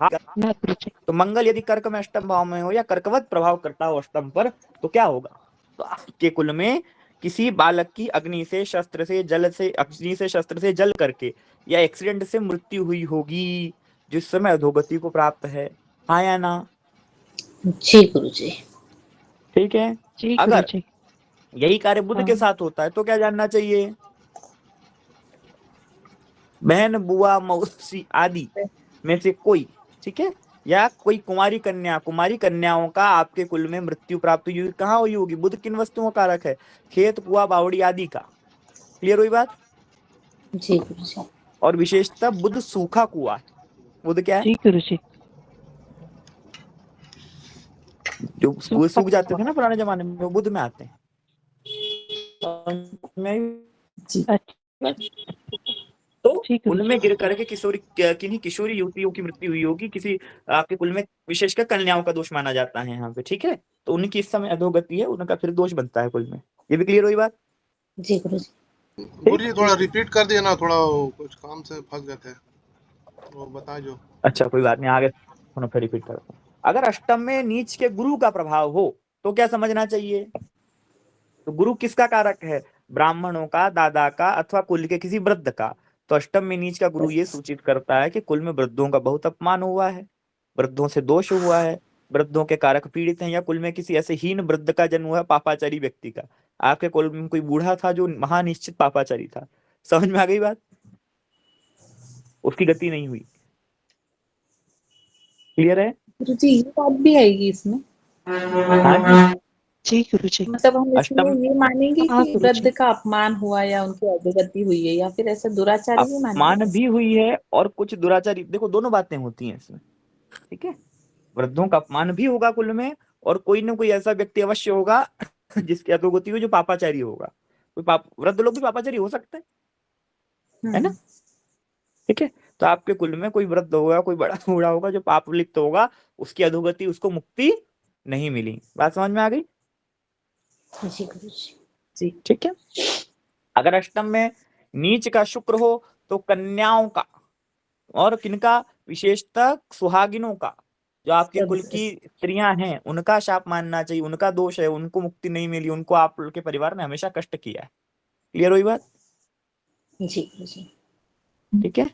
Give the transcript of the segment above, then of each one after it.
ना गुरुजी। तो मंगल यदि कर्क में अष्टम भाव में हो या कर्कवत प्रभाव करता हो अष्टम पर, तो क्या होगा? तो आपके कुल में किसी बालक की अग्नि से शस्त्र से जल से अग्नि से शस्त्र से जल करके या एक्सीडेंट से मृत्यु हुई होगी, जिस समय अधोगति को प्राप्त है। हाँ या ना? जी गुरुजी। ठीक है। जी अगर गुरुजी। यही कार्य बुध के साथ होता है तो क्या जानना चाहिए? बहन, बुआ, मौसी आदि में से कोई, ठीक है, या कोई कुमारी कन्याओं का आपके कुल में मृत्यु प्राप्त हुई कहाँ हुई होगी? बुध किन वस्तुओं का कारक है? खेत, कुआ, बावड़ी आदि का। क्लियर हुई बात? जी गुरुजी। और विशेषतः बुध सूखा कुआ है। बुध क्या है? जी गुरुजी। जो कुएं सूख जाते थे ना पुराने जमाने में, वो बुध में आते हैं। जी। तो जी गुरुजी। उनमें गिर करके किन्हीं किशोरी युवतियों की मृत्यु हुई होगी, किसी आपके कुल में विशेषकर कन्याओं का दोष माना जाता है यहाँ पे, ठीक है। तो उनकी इस समय अधोगति है, उनका फिर दोष बनता है कुल में। ये भी क्लियर हुई बात? जी गुरुजी। गुरुजी थोड़ा रिपीट कर दिया ना, थोड़ा कुछ काम से फंस गए थे, वो बताए जो। अच्छा कोई बात नहीं, आगे थोड़ा फिर रिपीट करता हूँ। अगर अष्टम में नीच के गुरु का प्रभाव हो तो क्या समझना चाहिए? तो गुरु किसका कारक है? ब्राह्मणों का, दादा का, अथवा कुल के किसी वृद्ध का। तो अष्टम में नीच का गुरु ये सूचित करता है कि कुल में वृद्धों का बहुत अपमान हुआ है, वृद्धों से दोष हुआ है, वृद्धों के कारक पीड़ित हैं, या कुल में किसी ऐसे हीन वृद्ध का जन्म हुआ है, पापाचारी व्यक्ति का। आपके कुल में कोई बूढ़ा था जो महानिश्चित पापाचारी था। समझ में आ गई बात? उसकी गति नहीं हुई। क्लियर है? गुरुजी ये बात भी आएगी इसमें? हाँ जी गुरुजी। मतलब हम इसमें अष्टम ये मानेंगे हाँ कि गुरुजी। वृद्ध का अपमान हुआ या उनकी अधोगति हुई है, या फिर ऐसा दुराचारी भी मानेंगे? अपमान भी हुई है और कुछ दुराचारी, देखो दोनों बातें होती हैं इसमें, ठीक है। वृद्धों का अपमान भी होगा कुल में, और कोई ना कोई ऐसा व्यक्ति अवश्य होगा जिसकी अधोगति हो, जो पापाचारी होगा। कोई वृद्ध लोग भी पापाचारी हो सकते हैं, है ना? ठीक है। तो आपके कुल में कोई वृद्ध होगा, कोई बड़ा बूढ़ा होगा जो पाप लिप्त होगा, उसकी अधोगति, उसको मुक्ति नहीं मिली। बात समझ में आ गई? जी गुरुजी। जी। ठीक है। अगर अष्टम में नीच का शुक्र हो तो कन्याओं का और किनका? विशेषतः सुहागिनों का, जो आपके कुल की स्त्रियां हैं, उनका शाप मानना चाहिए, उनका दोष है, उनको मुक्ति नहीं मिली, उनको आप के परिवार ने हमेशा कष्ट किया है। क्लियर हुई बात? जी गुरुजी। ठीक है।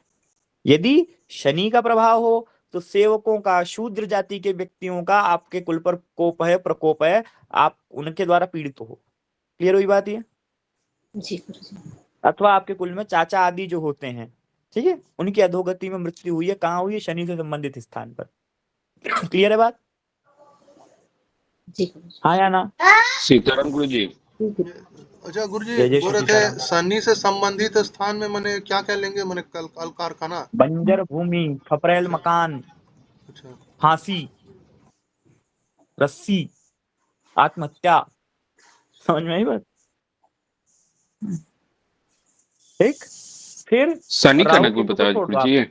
यदि शनि का प्रभाव हो तो सेवकों का, शूद्र जाति के व्यक्तियों का आपके कुल पर कोप है, प्रकोप है, आप उनके द्वारा पीड़ित हो। क्लियर हुई बात ये? जी गुरुजी। अथवा आपके कुल में चाचा आदि जो होते हैं, ठीक है, उनकी अधोगति में मृत्यु हुई है, कहाँ हुई है? शनि से संबंधित स्थान पर। क्लियर है बात? जी गुरुजी। हाँ या ना? सीताराम गुरु जी। अच्छा गुरुजी, जय जय बोल श्री रहे थे सीताराम। शनि से संबंधित स्थान में मैंने क्या क्या लेंगे, मैंने कल कारखाना। बंजर भूमि, खपरेल अच्छा मकान, अच्छा। फांसी, रस्सी, आत्महत्या। समझ में आई बात? ठीक। फिर शनि का राहु ना कोई केतु को बताया छोड़ गुरु दो आप। जी।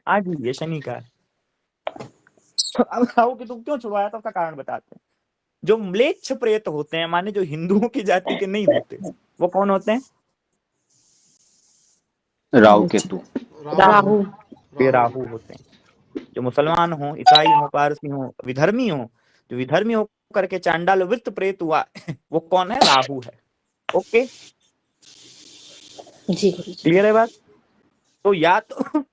आज ये शनि का है। अब राहु केतु क्यों छुड़वाया था, उसका कारण बताते हैं। जो म्लेच्छ प्रेत होते हैं, माने जो हिंदुओं की जाति के नहीं होते, वो कौन होते हैं? राहु केतु। राहु। वे राहु होते हैं। जो मुसलमान हो, ईसाई हो, पारसी हो, विधर्मी हो, जो विधर्मी हो करके चांडाल वृत्त प्रेत हुआ वो कौन है? राहु है। ओके, जी गुरुजी। क्लियर है बात? तो या तो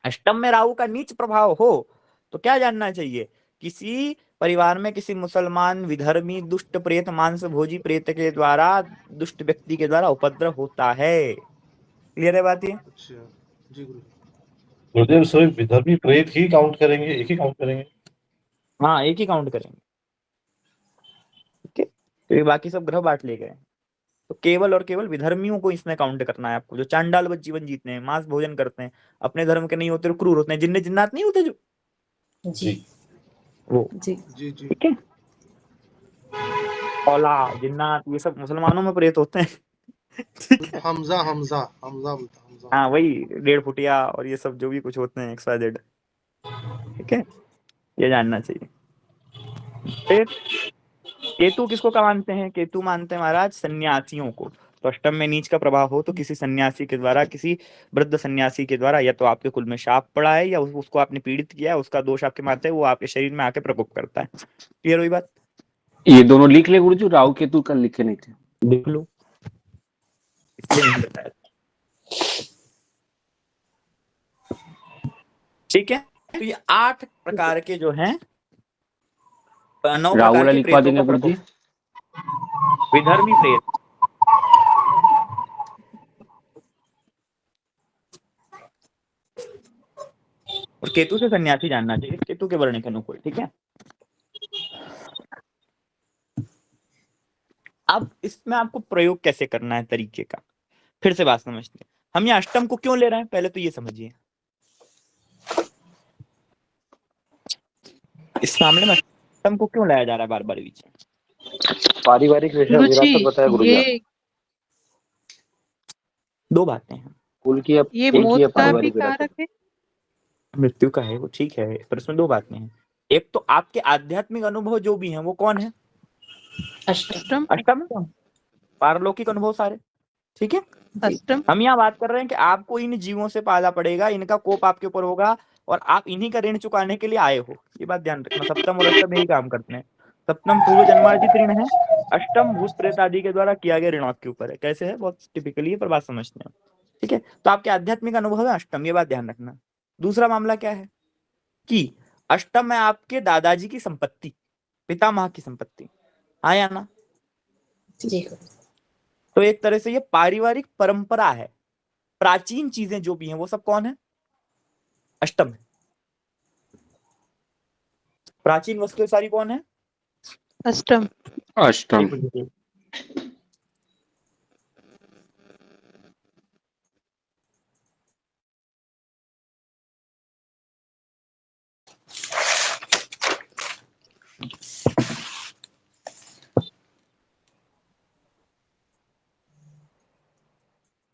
अष्टम में राहु का नीच प्रभाव हो तो क्या जानना चाहिए? किसी परिवार में किसी मुसलमान विधर्मी दुष्ट प्रेत, मांस भोजी प्रेत के द्वारा, दुष्ट व्यक्ति के द्वारा उपद्रव होता है। क्लियर है बात ये? अच्छा जी गुरु। गुरुदेव सिर्फ विधर्मी प्रेत ही काउंट करेंगे, एक ही काउंट करेंगे? हाँ, एक ही काउंट करेंगे। ठीक है। तो ये बाकी सब ग्रह बांट ले गए, तो केवल और केवल विधर्मियों को इसमें काउंट करना है आपको, जो चांडाल जीवन जीते हैं, मांस भोजन करते हैं, अपने धर्म के नहीं होते, और क्रूर होते हैं, जिन्ने जिन्नात नहीं होते जो, जी वो। जी जी जी। ठीक है। औला, जिन्नात, ये सब मुसलमानों में प्रेत होते हैं। ठीक है। हमजा हमजा हमजा बोलता, हमजा। हाँ वही 1.5 फुटिया और ये सब जो भी कुछ होते हैं, XYZ। ठीक है, ये जानना चाहिए। फिर केतु किसको का मानते हैं? केतु मानते हैं महाराज सन्यासियों को। तो अष्टम में नीच का प्रभाव हो तो किसी सन्यासी के द्वारा, किसी वृद्ध सन्यासी के द्वारा या तो आपके कुल में शाप पड़ा है या उसको आपने पीड़ित किया है, उसका दोष आपके माथे वो आपके शरीर में आके प्रकोप करता है। क्लियर हुई बात? ये दोनों लिख ले गुरुजी, राहु केतु कल लिखे नहीं थे। लिख लो, इसलिए नहीं बताया। ठीक है, तो ये 8 प्रकार के जो हैं, 9 राहु प्रकार वाला के लिखवा प्रेतों देंगे का गुरुजी। प्रकोप। विधर्मी प्रेत, और केतु से सन्यासी जानना चाहिए, केतु के वर्ण के अनुकूल। ठीक है, अब इसमें आपको प्रयोग कैसे करना है तरीके का, फिर से बात समझते हैं। हम ये अष्टम को क्यों ले रहे हैं, पहले तो ये समझिए। इस मामले में अष्टम को क्यों लाया जा रहा है बार बार बीच में? पारिवारिक विरासत बताया गुरुजी। ये 2 बातें हैं। कुल की ये कुल मौत की का भी पारिवारिक विरासत। कारक है। मृत्यु का है वो, ठीक है, पर इसमें 2 बातें हैं। एक तो आपके आध्यात्मिक अनुभव जो भी हैं वो कौन है? अष्टम अष्टम है, पारलौकिक अनुभव सारे। ठीक है, अष्टम हम यहाँ बात कर रहे हैं कि आपको इन जीवों से पाला पड़ेगा, इनका कोप आपके ऊपर होगा और आप इन्हीं का ऋण चुकाने के लिए आए हो। ये बात ध्यान रखना, सप्तम और अष्टम यही काम करते हैं। सप्तम पूर्व जन्मार्जित ऋण है, अष्टम भूत प्रेत आदि के द्वारा किया गया ऋण आपके ऊपर है। कैसे है, बहुत टिपिकली है, पर बात समझते हैं। ठीक है, तो आपके आध्यात्मिक अनुभव है अष्टम, ये बात ध्यान रखना। दूसरा मामला क्या है कि अष्टम है आपके दादाजी की संपत्ति, पितामह की संपत्ति, हाँ या ना? जी तो एक तरह से ये पारिवारिक परंपरा है, प्राचीन चीजें जो भी हैं वो सब कौन है? अष्टम है। प्राचीन वस्तुएं सारी कौन है? अष्टम अष्टम।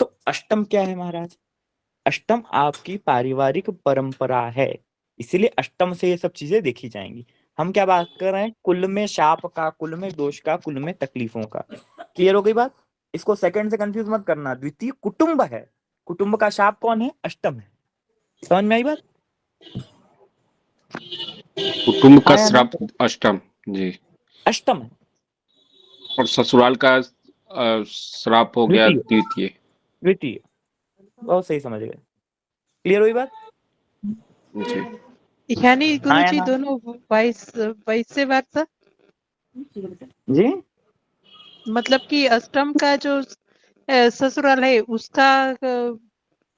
तो अष्टम क्या है महाराज? अष्टम आपकी पारिवारिक परंपरा है, इसीलिए अष्टम से ये सब चीजें देखी जाएंगी। हम क्या बात कर रहे हैं? कुल में शाप का, कुल में दोष का, कुल में तकलीफों का। क्लियर हो गई बात? इसको सेकंड से कंफ्यूज मत करना। द्वितीय कुटुंब है, कुटुंब का शाप कौन है? अष्टम है। समझ में आई बात? कुटुंब का श्राप अष्टम जी, अष्टम है। और ससुराल का श्राप हो गया द्वितीय। द्वितीय, बहुत सही समझ गए। क्लियर हुई बात? जी यानी गुरुजी ना? दोनों 22 से वर्ष, जी, मतलब कि अष्टम का जो ससुराल है उसका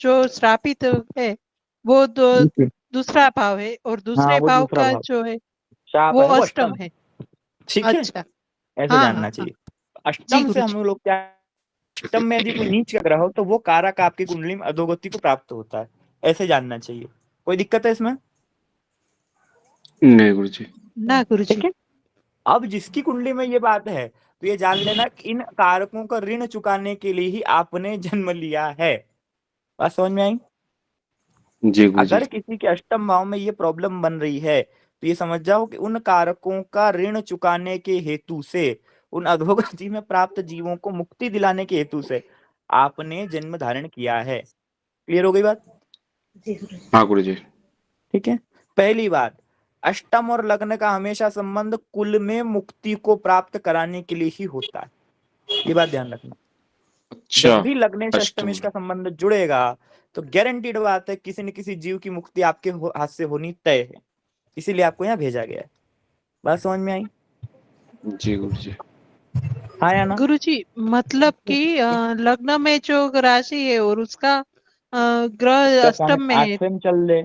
जो श्रापित है वो दूसरा भाव है, और दूसरे वो भाव दूसरा का भाव। जो है शाप वो है, वो अष्टम है। ठीक है, अच्छा, ऐसे हाँ, जानना हाँ, चाहिए। जी अष्टम से गुरुजी। हम लोग क्या, अष्टम में यदि कोई नीच का ग्रह हो तो वो कारक आपकी कुंडली में अधोगति को प्राप्त होता है, ऐसे जानना चाहिए। कोई दिक्कत है इसमें? नहीं गुरुजी। ना गुरुजी। ठीक है, अब जिसकी कुंडली में ये बात है तो ये जान लेना कि इन कारकों का ऋण चुकाने के लिए ही आपने जन्म लिया है। बात समझ में आई? जी गुरुजी। अगर किसी के अष्टम भाव में ये प्रॉब्लम बन रही है तो ये समझ जाओ कि उन कारकों का ऋण चुकाने के हेतु से, उन अधोगति में प्राप्त जीवों को मुक्ति दिलाने के हेतु से आपने जन्म धारण किया है। क्लियर हो गई बात? हाँ गुरुजी। ठीक है, पहली बात, अष्टम और लग्न का हमेशा संबंध कुल में मुक्ति को प्राप्त कराने के लिए ही होता है, ये बात ध्यान रखना। अच्छा, जब भी लग्नेश अष्टम। अष्टमेश का संबंध जुड़ेगा तो गारंटीड बात है किसी न किसी जीव की मुक्ति आपके हाथ से होनी तय है, इसीलिए आपको यहाँ भेजा गया है। बात समझ में आई? जी गुरुजी। हाँ या ना? गुरुजी मतलब कि लग्न में जो राशि है और उसका ग्रह अष्टम में है। 8वें में चल दे,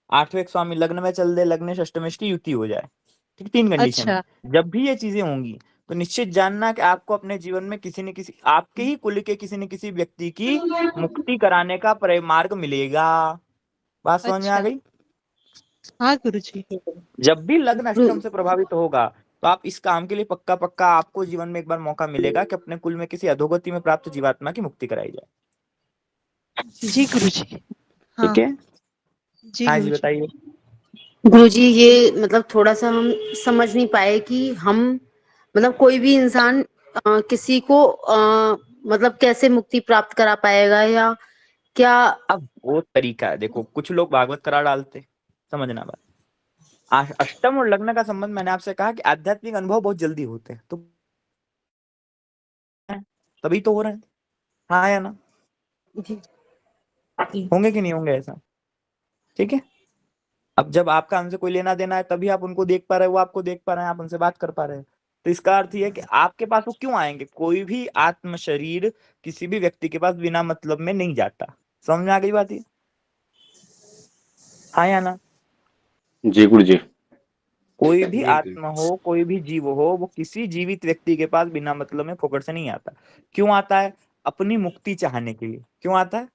8वें स्वामी लग्न में चल दे, लग्नेश अष्टमेश की युति हो जाए। ठीक, 3 कंडीशन अच्छा, है। जब भी ये चीजें होंगी तो निश्चित जानना कि आपको अपने जीवन में किसी न किसी, आपके ही कुल के किसी न किसी व्यक्ति की मुक्ति कराने का मार्ग मिलेगा। बात समझ में आ अच्छा, गई? हाँ गुरुजी। जब भी लग्न अष्टम से प्रभावित होगा तो आप इस काम के लिए पक्का आपको जीवन में एक बार मौका मिलेगा कि अपने कुल में किसी अधोगति में प्राप्त जीवात्मा की मुक्ति कराई जाए। जी गुरुजी। हाँ, ठीक है, जी हाँ जी गुरुजी। बताइए। गुरुजी ये मतलब थोड़ा सा हम समझ नहीं पाए कि हम मतलब कोई भी इंसान किसी को मतलब कैसे मुक्ति प्राप्त करा पाएगा, या क्या? अब वो तरीका है, देखो कुछ लोग भागवत करा डालते, समझना बात। अष्टम और लग्न का संबंध मैंने आपसे कहा कि आध्यात्मिक अनुभव बहुत जल्दी होते हैं, तो तभी तो हो रहे हैं, हाँ या ना? होंगे कि नहीं होंगे ऐसा? ठीक है, अब जब आपका हमसे कोई लेना देना है तभी आप उनको देख पा रहे हो, वो आपको देख पा रहे हैं, आप उनसे बात कर पा रहे हैं। तो इसका अर्थ ये है कि आपके पास वो क्यों आएंगे? कोई भी आत्म शरीर किसी भी व्यक्ति के पास बिना मतलब में नहीं जाता। समझ में आ गई बात ये? हाँ या ना? जी गुरु जी। कोई भी आत्मा हो, कोई भी जीव हो, वो किसी जीवित व्यक्ति के पास बिना मतलब में फोकट से नहीं आता। क्यों आता है? अपनी मुक्ति चाहने के लिए। क्यों आता है?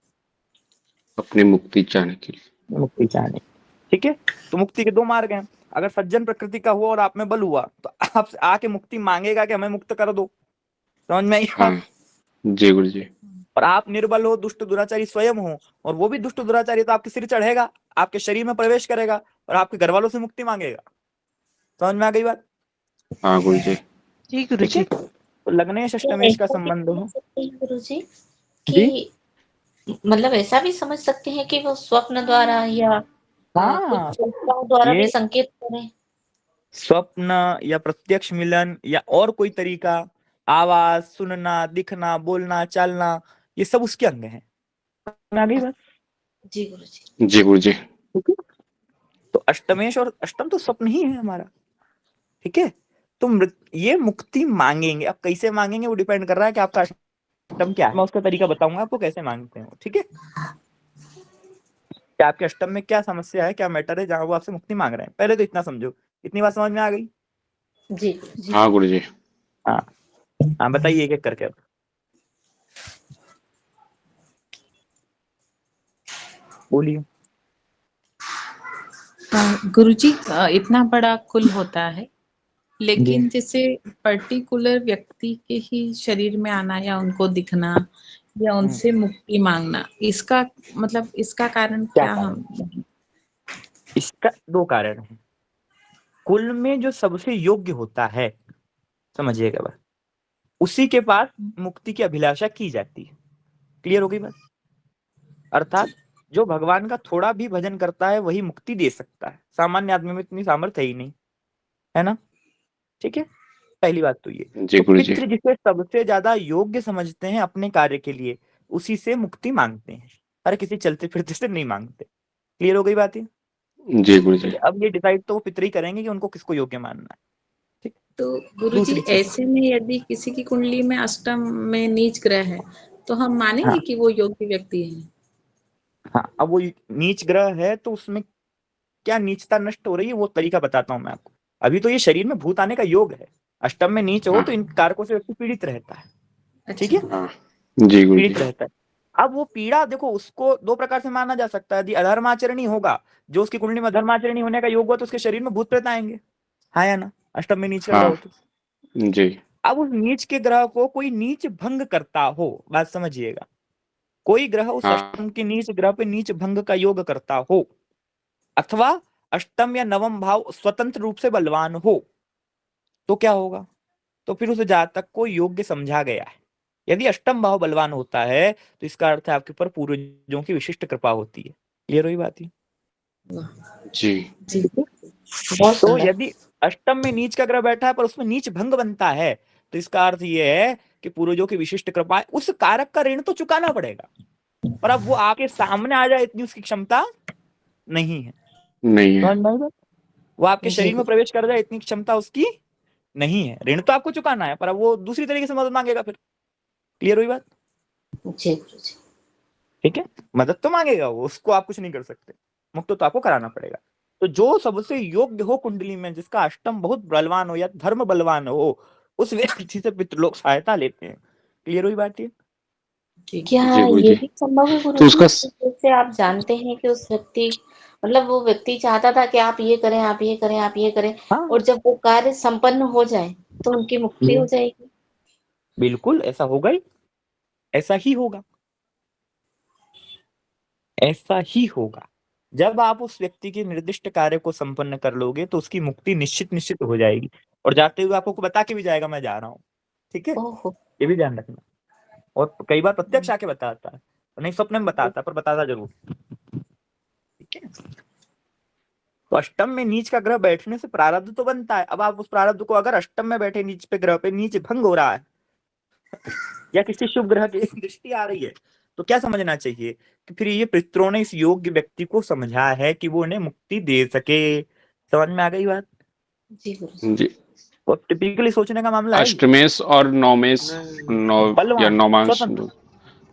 अपनी मुक्ति चाहने के लिए। मुक्ति चाहने। ठीक है, तो मुक्ति के दो मार्ग हैं। अगर सज्जन प्रकृति का हुआ और आप में बल हुआ तो आपसे आके मुक्ति मांगेगा कि हमें मुक्त कर दो। समझ में आई बात? हाँ जी गुरु जी। और आप निर्बल हो, दुष्ट दुराचारी स्वयं हो, और वो भी दुष्ट दुराचारी, तो आपके सिर चढ़ेगा, आपके शरीर में प्रवेश करेगा और आपके घर वालों से मुक्ति मांगेगा। समझ में आ गई बात? हाँ गुरु जी। जी गुरु ठीक है, जी। तो लग्नेश अष्टमेश का संबंध हो। गुरु जी कि मतलब ऐसा भी समझ सकते हैं कि वो स्वप्न द्वारा या हाँ, कुछ संस्थाओं द्वारा ये भी संकेत करें। स्वप्न या प्रत्यक्ष मिलन या और कोई तरीका, आवाज, सुनना, दिखना, बोलना, चलना, ये सब उसके अंग हैं। समझ में आ गई बात? जी गुरु जी। जी गुरु जी। ठीक है, तो अष्टमेश और अष्टम तो स्वप्न ही है हमारा। ठीक है, तो ये मुक्ति मांगेंगे। अब कैसे मांगेंगे वो डिपेंड कर रहा है कि आपका अष्टम क्या है। मैं उसका तरीका बताऊंगा आपको कैसे मांगते हैं। ठीक है, कि आपके अष्टम में क्या समस्या है, क्या मैटर है, जहां वो आपसे मुक्ति मांग रहे हैं। पहले तो इतना समझो। इतनी बात समझ में आ गई? जी जी। हाँ गुरु जी। हाँ हाँ, बताइए एक एक करके अब। बोलिए। गुरुजी इतना बड़ा कुल होता है, लेकिन जैसे पर्टिकुलर व्यक्ति के ही शरीर में आना या उनको दिखना या उनसे मुक्ति मांगना, इसका मतलब इसका कारण क्या हम? इसका दो कारण है। कुल में जो सबसे योग्य होता है, समझिएगा बात, उसी के पास मुक्ति की अभिलाषा की जाती है। क्लियर हो गई बात? अर्थात जो भगवान का थोड़ा भी भजन करता है वही मुक्ति दे सकता है। सामान्य आदमी में इतनी सामर्थ्य ही नहीं है ना। ठीक है, पहली बात तो ये। जी तो गुरु जी। पितृ जिसे सबसे ज्यादा योग्य समझते हैं अपने कार्य के लिए, उसी से मुक्ति मांगते हैं, हर किसी चलते फिरते से नहीं मांगते। क्लियर हो गई बात ये? जी गुरु जी। अब ये डिसाइड तो वो पितृ ही करेंगे कि उनको किसको योग्य मानना है। ठीक, तो गुरुजी दूसरी चीज, ऐसे में यदि किसी की कुंडली में अष्टम में नीच ग्रह है तो हम मानेंगे हाँ कि वो योग्य व्यक्ति है? हाँ, अब वो नीच ग्रह है तो उसमें क्या नीचता नष्ट हो रही है वो तरीका बताता हूँ मैं आपको। अभी तो ये शरीर में भूत आने का योग है। अष्टम में नीच हो तो इन कारकों से व्यक्ति पीड़ित रहता है। ठीक है, हाँ जी गुरु पीड़ित जी। रहता है। अब वो पीड़ा देखो, उसको दो प्रकार से माना जा सकता है। यदि अधर्माचरणी होगा, जो उसकी कुंडली में अधर्माचरणी होने का योग हुआ, तो उसके शरीर में भूत प्रेत आएंगे। हाँ या ना? अष्टम में नीच का ग्रह हाँ हो तो। जी। अब उस नीच के ग्रह को कोई नीच भंग करता हो, बात समझिएगा, कोई ग्रह उस हाँ अष्टम के नीच ग्रह पे नीच भंग का योग करता हो, अथवा अष्टम या नवम भाव स्वतंत्र रूप से बलवान हो, तो क्या होगा? तो फिर उस जातक को योग्य समझा गया है। यदि अष्टम भाव बलवान होता है तो इसका अर्थ है आपके ऊपर पूर्वजों की विशिष्ट कृपा होती है। क्लियर हुई बात है? जी। जी बहुत तो सुंदर। यदि अष्टम में नीच का ग्रह बैठा है पर उसमें नीच भंग बनता है, तो इसका अर्थ यह है कि पूर्वजों की विशिष्ट कृपा है। उस कारक का ऋण तो चुकाना पड़ेगा, पर अब वो आपके सामने आ जाए इतनी उसकी क्षमता नहीं है। नहीं है। समझ में आई बात? वो आपके जी शरीर में प्रवेश कर जाए इतनी क्षमता उसकी नहीं है। ऋण तो आपको चुकाना है, पर अब वो दूसरी तरीके से मदद मांगेगा फिर। क्लियर हुई बात? जी गुरुजी। ठीक है, मदद तो मांगेगा वो, उसको आप कुछ नहीं कर सकते, मुक्त तो आपको कराना पड़ेगा। तो जो सबसे योग्य हो कुंडली में, जिसका अष्टम बहुत बलवान हो या धर्म बलवान हो, उस व्यक्ति से पितृलोक सहायता लेते हैं। क्लियर हुई बात ये? क्या जी गुरु ये जी। भी संभव है तो गुरुजी उसका कि जैसे आप जानते हैं कि उस व्यक्ति मतलब वो व्यक्ति चाहता था कि आप ये करें, आप ये करें, आप ये करें, हाँ और जब वो कार्य संपन्न हो जाए तो उनकी मुक्ति हो जाएगी? बिल्कुल ऐसा होगा ही, ऐसा ही होगा, ऐसा ही होगा। जब आप उस व्यक्ति के निर्दिष्ट कार्य को संपन्न कर लोगे तो उसकी मुक्ति निश्चित निश्चित हो जाएगी, और जाते हुए आपको बता के भी जाएगा मैं जा रहा हूँ। ठीक है, ओहो। ये भी ध्यान रखना। और कई बार प्रत्यक्ष आके बताता है, नहीं स्वप्न में बताता, पर बताता जरूर। ठीक है, तो अष्टम में नीच का ग्रह बैठने से प्रारब्ध तो बनता है। अब आप उस प्रारब्ध को अगर अष्टम में बैठे नीच पे ग्रह पे नीच भंग हो रहा है या किसी शुभ ग्रह की दृष्टि आ रही है, तो क्या समझना चाहिए कि फिर ये पितरों ने इस योग्य व्यक्ति को समझा है कि वो उन्हें मुक्ति दे सके। समझ में आ गई बात? जी गुरुजी। जी। और टिपिकली सोचने का मामला है ये। अष्टमेश और नौमेश, नहीं नौ या बलवान नौमांश स्वतंत्र।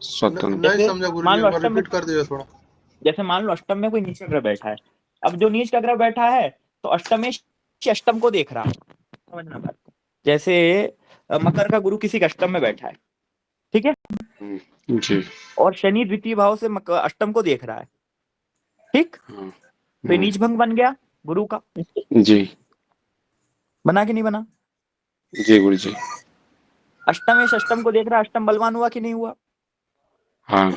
स्वतंत्र। नहीं जैसे समझा मान गुरुजी, लो एक बार अष्टम में, रिपीट कर दीजिए थोड़ा। जैसे मान लो अष्टम में कोई नीच का ग्रह बैठा है। अब जो नीच का ग्रह बैठा है तो अष्टमेश अष्टम को देख रहा है, समझना बात को। जैसे मकर का गुरु किसी के अष्टम में बैठा है, ठीक है, जी। और शनि द्वितीय भाव से अष्टम को देख रहा है, ठीक, हाँ, तो ये नीच भंग बन गया गुरु का, जी बना कि नहीं बना? जी गुरुजी। अष्टमेश अष्टम को देख रहा है, अष्टम बलवान हुआ कि नहीं हुआ? हाँ,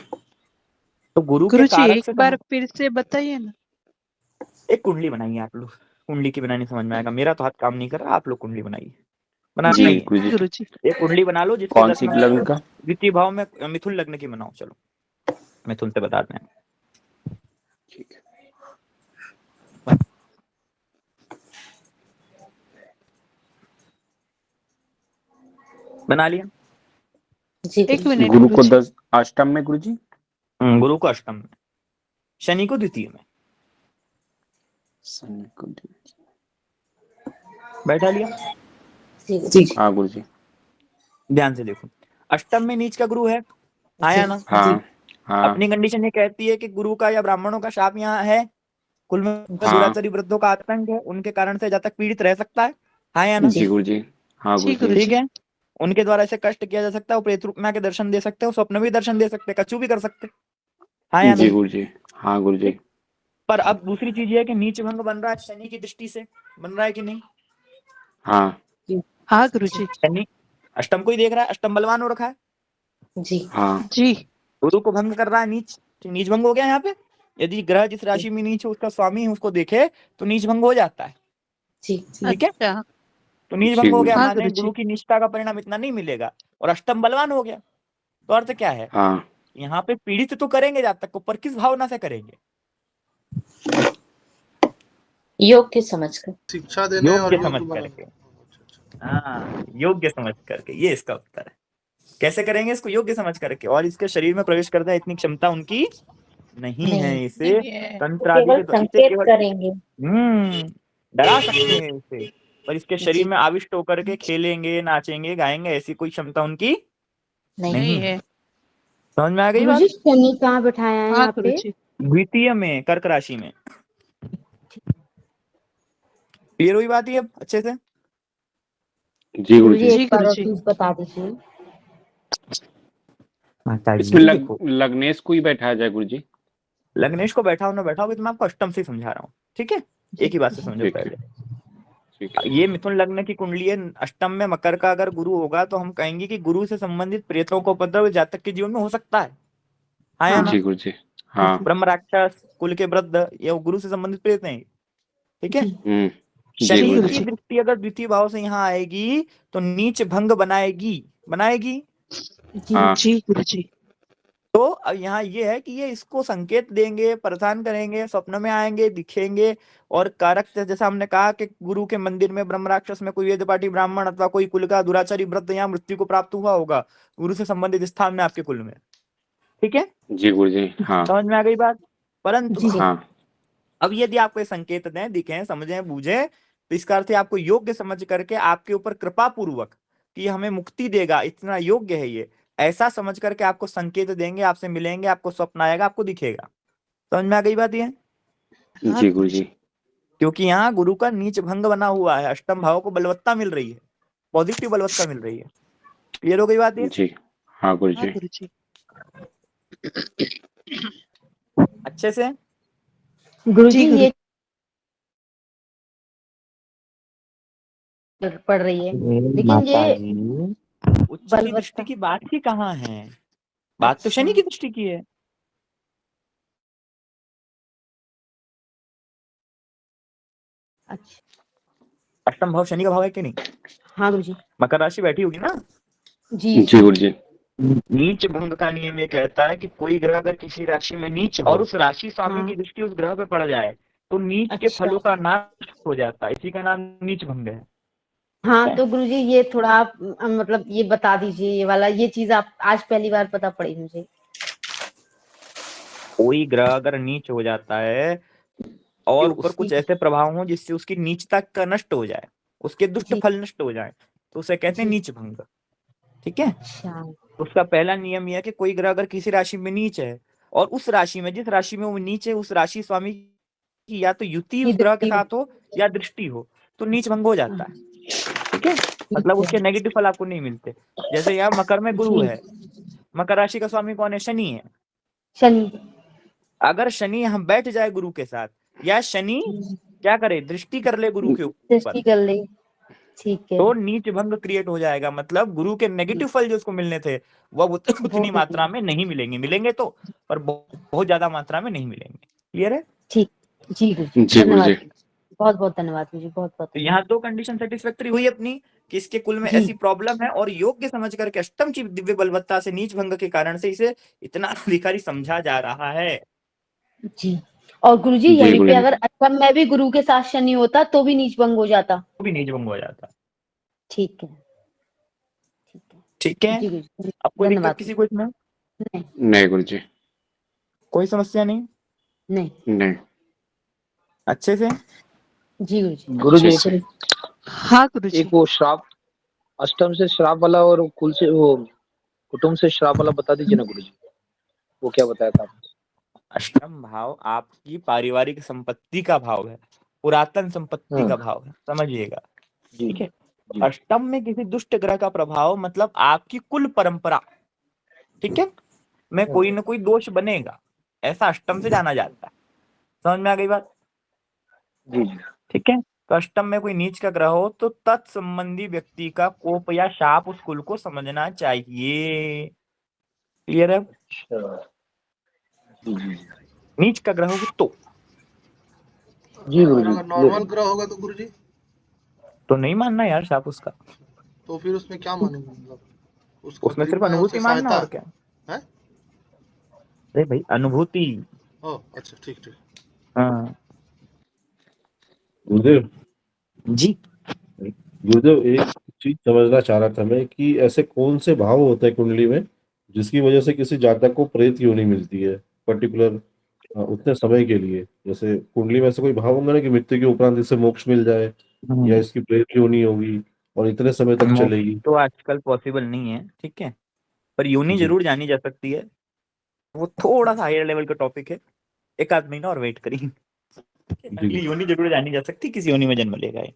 तो गुरु के गुरुजी कारक एक से बार फिर से बताइए ना। एक कुंडली बनाइए आप लोग। कुंडली की बनानी समझ में आएगा, मेरा तो हाथ काम नहीं कर रहा, आप लोग कुंडली बनाइए, जी बनाइए। गुरुजी। गुरुजी। एक कुंडली बना लो जिसके कौन सी दर्शन लग्न का? द्वितीय भाव में मिथुन लग्न की बनाओ। चलो मिथुन से बताते हैं। ठीक है। बना लिया? जी एक गुरुजी। मिनट गुरु को गुरुजी। 10 अष्टम में गुरुजी। गुरु को अष्टम में, शनि को द्वितीय में शनि को बैठा लिया। जी गुरुजी। हाँ गुरुजी। ध्यान से देखो, अष्टम में नीच का गुरु है, आया ना? हाँ हाँ अपनी कंडीशन ये कहती है कि गुरु का या ब्राह्मणों का शाप यहाँ है, कुल में हाँ दुराचारी वृद्धों का आतंक है, उनके कारण से जब तक पीड़ित रह सकता है, आया ना? जी गुरुजी। हाँ जी गुरुजी। ठीक है, उनके द्वारा इसे कष्ट किया जा सकता है, वो प्रेत रूप में आके दर्शन दे सकते हैं, स्वप्न भी दर्शन दे सकते हैं, कचू भी कर सकते हैं, हाँ या जी ना? गुरुजी। हाँ गुरुजी। पर अब दूसरी चीज ये है कि नीच भंग बन रहा है शनि की दृष्टि से, बन रहा है कि नहीं? हाँ हाँ गुरुजी। शनि अष्टम को ही देख रहा है, अष्टम बलवान हो रखा है, जी हाँ जी गुरु को भंग कर रहा है नीच, तो नीच भंग हो गया यहाँ पे। यदि ग्रह जिस राशि में नीच है उसका स्वामी है, उसको देखे तो नीच भंग हो जाता है, जी ठीक है? अच्छा। तो नीच जी भंग हो गया गुरुजी। हाँ माने गुरुजी। गुरु की निष्ठा का परिणाम इतना नहीं मिलेगा, और अष्टम बलवान हो गया, तो अर्थ क्या है? हाँ यहाँ पे पीड़ित तो करेंगे जब तक को, पर किस भावना से करेंगे? योग्य समझकर। शिक्षा देने और योग्य योग्य समझ बनाने। करके। हाँ, योग्य समझ करके, ये इसका उत्तर है। कैसे करेंगे इसको? योग्य समझ करके, और इसके शरीर में प्रवेश करता है इतनी क्षमता उनकी नहीं है, नहीं। इसे नहीं है। तंत्र आदि केवल के इसे संकेत केवल करेंगे। डरा सकते हैं इसे, पर इसके शरीर जी में आविष्ट होकर के खेलेंगे, नाचेंगे, गाएंगे, ऐसी कोई क्षमता उनकी नहीं। नहीं है। समझ में आ गई बात? गुरुजी शनि कहाँ बैठाया है हाँ यहाँ पे? गुरुजी। द्वितीय में, कर्क राशि में। क्लियर हुई बात ये अब अच्छे से? जी गुरुजी गुरुजी। जी एक बार और गुरुजी। प्लीज बता दीजिए। इसमें देखो, लग्नेश को ही बैठाया जाए गुरुजी। लग्नेश को बैठा होना बैठा हो, तो मैं आपको अष्टम से समझा रहा हूँ, ठीक है? एक ही बात से समझो ठीक है। पहले। ठीक है। ये मिथुन लग्न की कुंडली है, अष्टम में मकर का अगर गुरु होगा तो हम कहेंगे कि गुरु से संबंधित प्रेतों को उपद्रव जातक के जीवन में हो सकता है, हाँ या ना? जी गुरुजी। हाँ। ब्रह्म राक्षस, कुल के वृद्ध, ये गुरु से संबंधित प्रेत हैं, ठीक है? जी शनि की गुरुजी। दृष्टि अगर द्वितीय भाव से यहाँ आएगी तो नीच भंग बनाएगी, बनाएगी। हाँ जी गुरुजी। तो अब यहाँ ये है कि ये इसको संकेत देंगे, परेशान करेंगे, स्वप्न में आएंगे, दिखेंगे, और कारक जैसा हमने कहा कि गुरु के मंदिर में ब्रह्म राक्षस में कोई वेदपाठी ब्राह्मण अथवा कोई कुल का दुराचारी वृद्ध यहाँ मृत्यु को प्राप्त हुआ होगा गुरु से संबंधित स्थान में आपके कुल में, ठीक है? जी गुरुजी। हाँ समझ में आ गई बात? परंतु जी हाँ अब यदि आपको ये संकेत दें, दिखें, समझें, बूझें, तो इसका अर्थ है आपको योग्य समझ करके आपके ऊपर कृपा पूर्वक कि हमें मुक्ति देगा, इतना योग्य है ये, ऐसा समझ करके आपको संकेत देंगे, आपसे मिलेंगे, आपको स्वप्न आएगा, आपको दिखेगा। समझ में आ गई बात ये? हाँ जी गुरुजी। क्योंकि यहाँ गुरु का नीच भंग बना हुआ है, अष्टम भाव को बलवत्ता मिल रही है, पॉजिटिव बलवत्ता मिल रही है। क्लियर हो गई बात ये? जी हाँ हाँ गुरुजी। गुरुजी। अच्छे से? गुरुजी जी ये पड़ रही है, लेकिन ये उच्च की दृष्टि की बात ही कहाँ है? बात तो शनि की दृष्टि की है। अच्छा। अष्टम भाव शनि का भाव है कि नहीं? हाँ गुरुजी। मकर राशि बैठी होगी ना? जी जी गुरुजी। नीच भंग का नियम ये कहता है कि कोई ग्रह अगर किसी राशि में नीच और उस राशि स्वामी की दृष्टि उस ग्रह पे पड़ जाए तो नीच के अच्छा। फलों का नाश हो जाता है, इसी का नाम नीच भंग है। हाँ तो गुरुजी ये थोड़ा आप मतलब ये बता दीजिए, ये वाला ये चीज आप आज पहली बार पता पड़ी मुझे। कोई ग्रह अगर नीच हो जाता है और ऊपर कुछ ऐसे प्रभाव हो जिससे उसकी नीचता का नष्ट हो जाए, उसके दुष्ट जी फल नष्ट हो जाए, तो उसे कहते हैं जी। नीच भंग। ठीक है, अच्छा उसका पहला नियम यह है कि कोई ग्रह अगर किसी राशि में नीच है और उस राशि में, जिस राशि में वो नीच है, उस राशि स्वामी की या तो युति ये उस ग्रह के दृष्टि साथ हो या दृष्टि हो तो नीच भंग हो जाता है। ठीक है, ठीक मतलब है। उसके नेगेटिव फल आपको नहीं मिलते। जैसे यहाँ मकर में गुरु जी है, मकर राशि का स्वामी कौन है? शनि है। शनि। अगर शनि यहाँ बैठ जाए गुरु के साथ, या शनि क्या करे, दृष्टि कर ले गुरु के ऊपर, दृष्टि कर ले। ठीक है। तो नीच भंग क्रिएट हो जाएगा। मतलब गुरु के नेगेटिव फल जो उसको मिलने थे वह वो उतनी नहीं। मात्रा में नहीं मिलेंगे, मिलेंगे तो पर बहुत ज्यादा मात्रा में नहीं मिलेंगे। क्लियर है? ठीक। जी गुरुजी जी धन्यवाद। गुरुजी। बहुत बहुत धन्यवाद गुरुजी, बहुत बहुत तो धन्यवाद। यहाँ दो कंडीशन सेटिस्फैक्टरी हुई अपनी कि इसके कुल में जी ऐसी प्रॉब्लम है और योग्य समझ करके अष्टम की दिव्य बलवत्ता से नीच भंग के कारण से इसे इतना अधिकारी समझा जा रहा है। जी। और गुरुजी जी यहीं पे गुरुजी। अगर अष्टम में भी गुरु के साथ शनि होता तो भी नीच भंग हो जाता। वो भी नीच भंग हो जाता। ठीक है। ठीक है। ठीक है, जी गुरुजी अब कोई दिक्कत धन्यवाद। किसी को इसमें? नहीं नहीं गुरुजी। कोई समस्या नहीं? नहीं। नहीं। अच्छे से? जी गुरुजी। गुरुजी अच्छे एक, से। हाँ गुरुजी। एक वो श्राप अष्टम से श्राप वाला और कुल से वो कुटुंब से श्राप वाला बता दीजिए ना गुरुजी, वो क्या बताया था आपने? अष्टम भाव आपकी पारिवारिक संपत्ति का भाव है, पुरातन संपत्ति का भाव है, समझिएगा। जी ठीक है, जी अष्टम में किसी दुष्ट ग्रह का प्रभाव मतलब आपकी कुल परंपरा, ठीक है, में कोई ना कोई दोष बनेगा, ऐसा अष्टम से जाना जाता है। समझ में आ गई बात? जी जी। ठीक है, तो अष्टम में कोई नीच का ग्रह हो तो तत्संबंधी व्यक्ति का कोप या शाप उस कुल को समझना चाहिए। क्लियर है? अच्छा। जी जी नीच का ग्रह हो तो जी और गुरुजी अगर क्लियर नॉर्मल है। ग्रह होगा तो गुरुजी, तो नहीं मानना यार शाप उसका, तो फिर उसमें क्या मानेंगे, मतलब उसका उसमें सिर्फ कृपा है, अनुभूति उससे मानना सहायता और क्या। है। अरे भाई अनुभूति। ओह अच्छा, ठीक ठीक। हाँ गुरुदेव, जी। गुरुदेव एक चीज समझना चाह रहा था मैं कि ऐसे कौन से भाव होते हैं कुंडली में जिसकी वजह से किसी जातक को प्रेत योनि मिलती है पर्टिकुलर उतने समय के लिए। जैसे कुंडली में ऐसे कोई भाव होंगे ना कि मृत्यु के उपरांत इसे मोक्ष मिल जाए या इसकी प्रेत योनि होगी और इतने समय तक मोक्ष चलेगी। तो आजकल पॉसिबल नहीं है, ठीक है, पर योनि जी जरूर जानी जा सकती है। वो थोड़ा सा हायर लेवल का टॉपिक है, एक आध महीना और वेट करिए। जी योनि जरूर जानी जा सकती, किसी योनि में जन्म लेगा ये।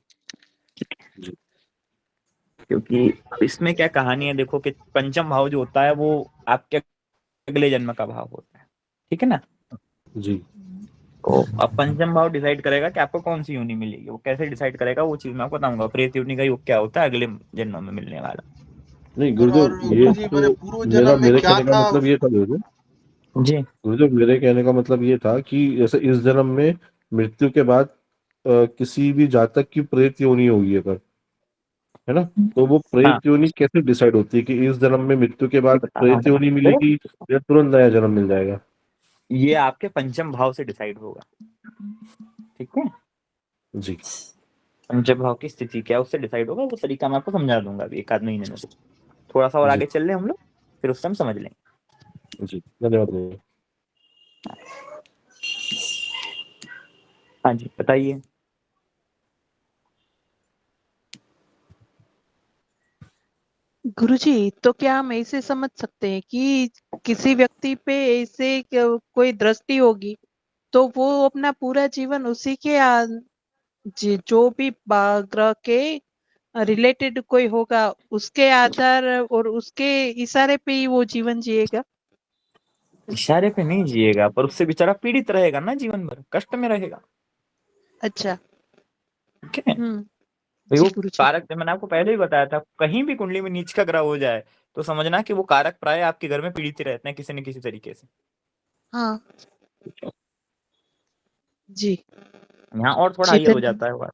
जी क्योंकि इसमें क्या कहानी है, देखो कि पंचम भाव जो होता है वो आपके अगले जन्म का भाव होता है, ठीक है ना। जी तो अब पंचम भाव डिसाइड करेगा कि आपको कौन सी योनि मिलेगी। वो कैसे डिसाइड करेगा वो चीज मैं आपको बताऊंगा। प्रेत योनि का योग क्या होता है अगले जन्म में मिलने वाला। नहीं और गुरुदेव, ये गुरुजी मैंने तो पूर्व जन्म में मेरे क्या कहने का था मतलब ये था गुरुदेव। जी गुरुदेव मेरे कहने का मतलब ये था कि जैसे इस जन्म में मृत्यु के बाद किसी भी जातक की प्रेत योनि होगी अगर, है ना, तो वो हाँ, प्रेत योनि कैसे डिसाइड होती है कि इस जन्म में मृत्यु के ये बाद बता रहा प्रेत योनि हूँ, मिलेगी या तुरंत नया जन्म मिल जाएगा? ये आपके पंचम भाव से डिसाइड होगा, ठीक है। जी पंचम भाव की स्थिति क्या है उससे डिसाइड होगा। वो तरीका मैं आपको समझा दूंगा अभी एक आध महीने में। थोड़ा सा और जी आगे चल रहे हम लोग, फिर उस टाइम समझ लेंगे। जी धन्यवाद गुरुदेव। हाँ जी बताइए। गुरुजी तो क्या हम ऐसे समझ सकते हैं कि किसी व्यक्ति पे ऐसे कोई दृष्टि होगी तो वो अपना पूरा जीवन उसी के जो भी ग्रह के रिलेटेड कोई होगा उसके आधार और उसके इशारे पे ही वो जीवन जिएगा? इशारे पे नहीं जिएगा, पर उससे बेचारा पीड़ित रहेगा ना, जीवन भर कष्ट में रहेगा। अच्छा। ठीक है, भाई जी वो गुरुजी। कारक मैंने आपको पहले ही बताया था, कहीं भी कुंडली में नीच का ग्रह हो जाए तो समझना कि वो कारक प्राय आपके घर में पीड़ित ही रहते हैं किसी न किसी तरीके से। हाँ जी। यहाँ और थोड़ा हायर हो चेतन। जाता है बात।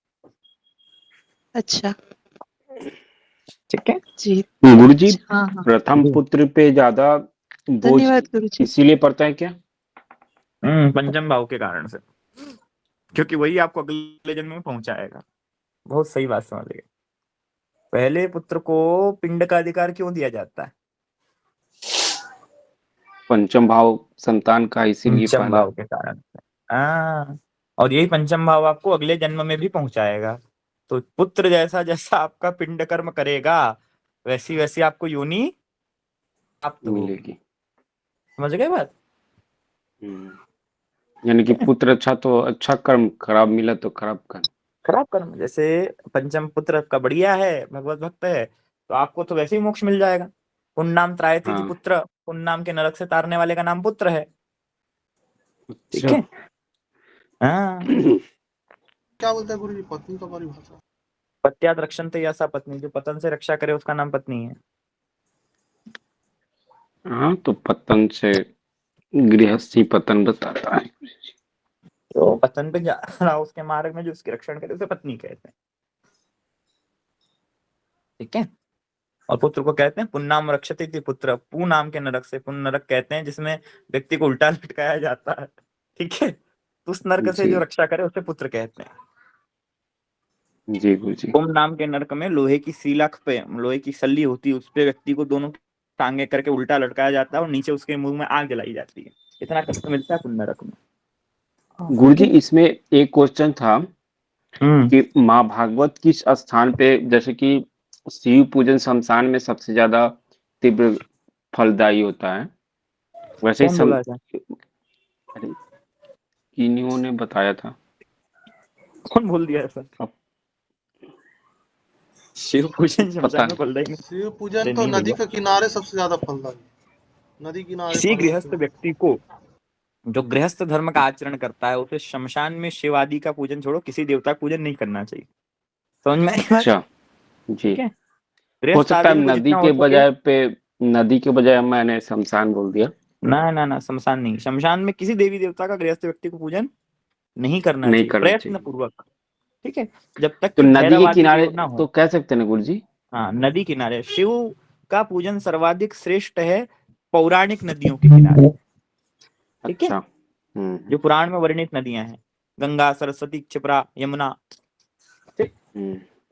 अच्छा। ठीक है जी। गुरुजी हाँ हाँ, प्रथम पुत्र पे ज्यादा बोझ धन्यवाद गुरुजी। इसीलिए पड़ता है क्या? पंचम भाव के कारण से, क्योंकि वही आपको अगले जन्म में पहुंचाएगा। बहुत सही बात समझ गए। पहले पुत्र को पिंड का अधिकार क्यों दिया जाता है? पंचम भाव संतान का, इसीलिए पंचम पहला। भाव के कारण से। हाँ, और यही पंचम भाव आपको अगले जन्म में भी पहुंचाएगा। तो पुत्र जैसा जैसा आपका पिंड कर्म करेगा, वैसी वैसी आपको योनि प्राप्त होगी। मिलेगी। समझ गए बात? यानी कि पुत्र अच्छा तो अच्छा कर्म, खराब मिला तो खराब कर्म। खराब कर्म, जैसे पंचम पुत्र का बढ़िया है, भगवत भक्त है, तो आपको तो वैसे ही मोक्ष मिल जाएगा। पुण्णाम त्रायते हाँ। पुत्र, पुण्णाम के नरक से तारने वाले का नाम पुत्र है। ठीक अच्छा। है। हाँ, क्या बोलते हैं गुरुजी पत्नी का परिभाषा? पत्यात रक्षन्ते यसा पत्नी, जो पतन से रक्षा करे उसका नाम पत्नी है। हाँ, तो पतन से गृहस्थी पतन बताता है। तो पतन पे जा रहा उसके मार्ग में जो उसकी रक्षण करे उसे पत्नी कहते हैं। ठीक है। और पुत्र को कहते हैं पुन्नाम रक्षते इति पुत्र। पू नाम के नरक से, पुण्य नरक कहते हैं जिसमें व्यक्ति को उल्टा लटकाया जाता है। ठीक है। तो उस नरक से जी जो रक्षा करे उसे पुत्र कहते हैं। जी गुरुजी। पुम नाम के नरक में लोहे की सीलख पे, लोहे की सल्ली होती है, उस पे व्यक्ति को दोनों टांगे करके उल्टा लटकाया जाता है और नीचे उसके मुंह में आग जलाई जाती है। इतना कष्ट मिलता है पुण्य नरक में। गुरुजी इसमें एक क्वेश्चन था हम्म। कि माँ भागवत किस स्थान पे, जैसे कि शिव पूजन शमशान में सबसे ज्यादा तीव्र फलदायी होता है, वैसे ही कौन बोला था? अरे इन्हीं ने बताया था। कौन बोल दिया ऐसा? शिव पूजन पता शमशान में नहीं। फलदायी नहीं। शिव पूजन अरे तो नहीं नदी भैया, के किनारे सबसे ज्यादा फलदायी है। नदी किनारे किसी पर्वत गृहस्थ पे। व्यक्ति को, जो गृहस्थ धर्म का आचरण करता है, उसे शमशान में शिव आदि का पूजन छोड़ो किसी देवता का पूजन नहीं करना चाहिए। समझ में आई बात? अच्छा जी। ठीक है। हो गृहस्थ सकता है आदमी को नदी जितना हो के सके, बजाय पे, नदी के बजाय मैंने शमशान बोल दिया। ना शमशान नहीं, शमशान में किसी देवी देवता का गृहस्थ व्यक्ति को पूजन नहीं करना नहीं चाहिए, करना प्रयत्न चाहिए। पूर्वक। ठीक है। जब तक तो कि नदी के भैरव आदि किनारे देव ना हो। तो कह सकते हैं ना गुरुजी? हाँ, नदी किनारे शिव का पूजन सर्वाधिक श्रेष्ठ है पौराणिक नदियों के किनारे। ठीक है। अच्छा। जो पुराण में वर्णित नदियां हैं, गंगा, सरस्वती, क्षिप्रा, यमुना, ठीक,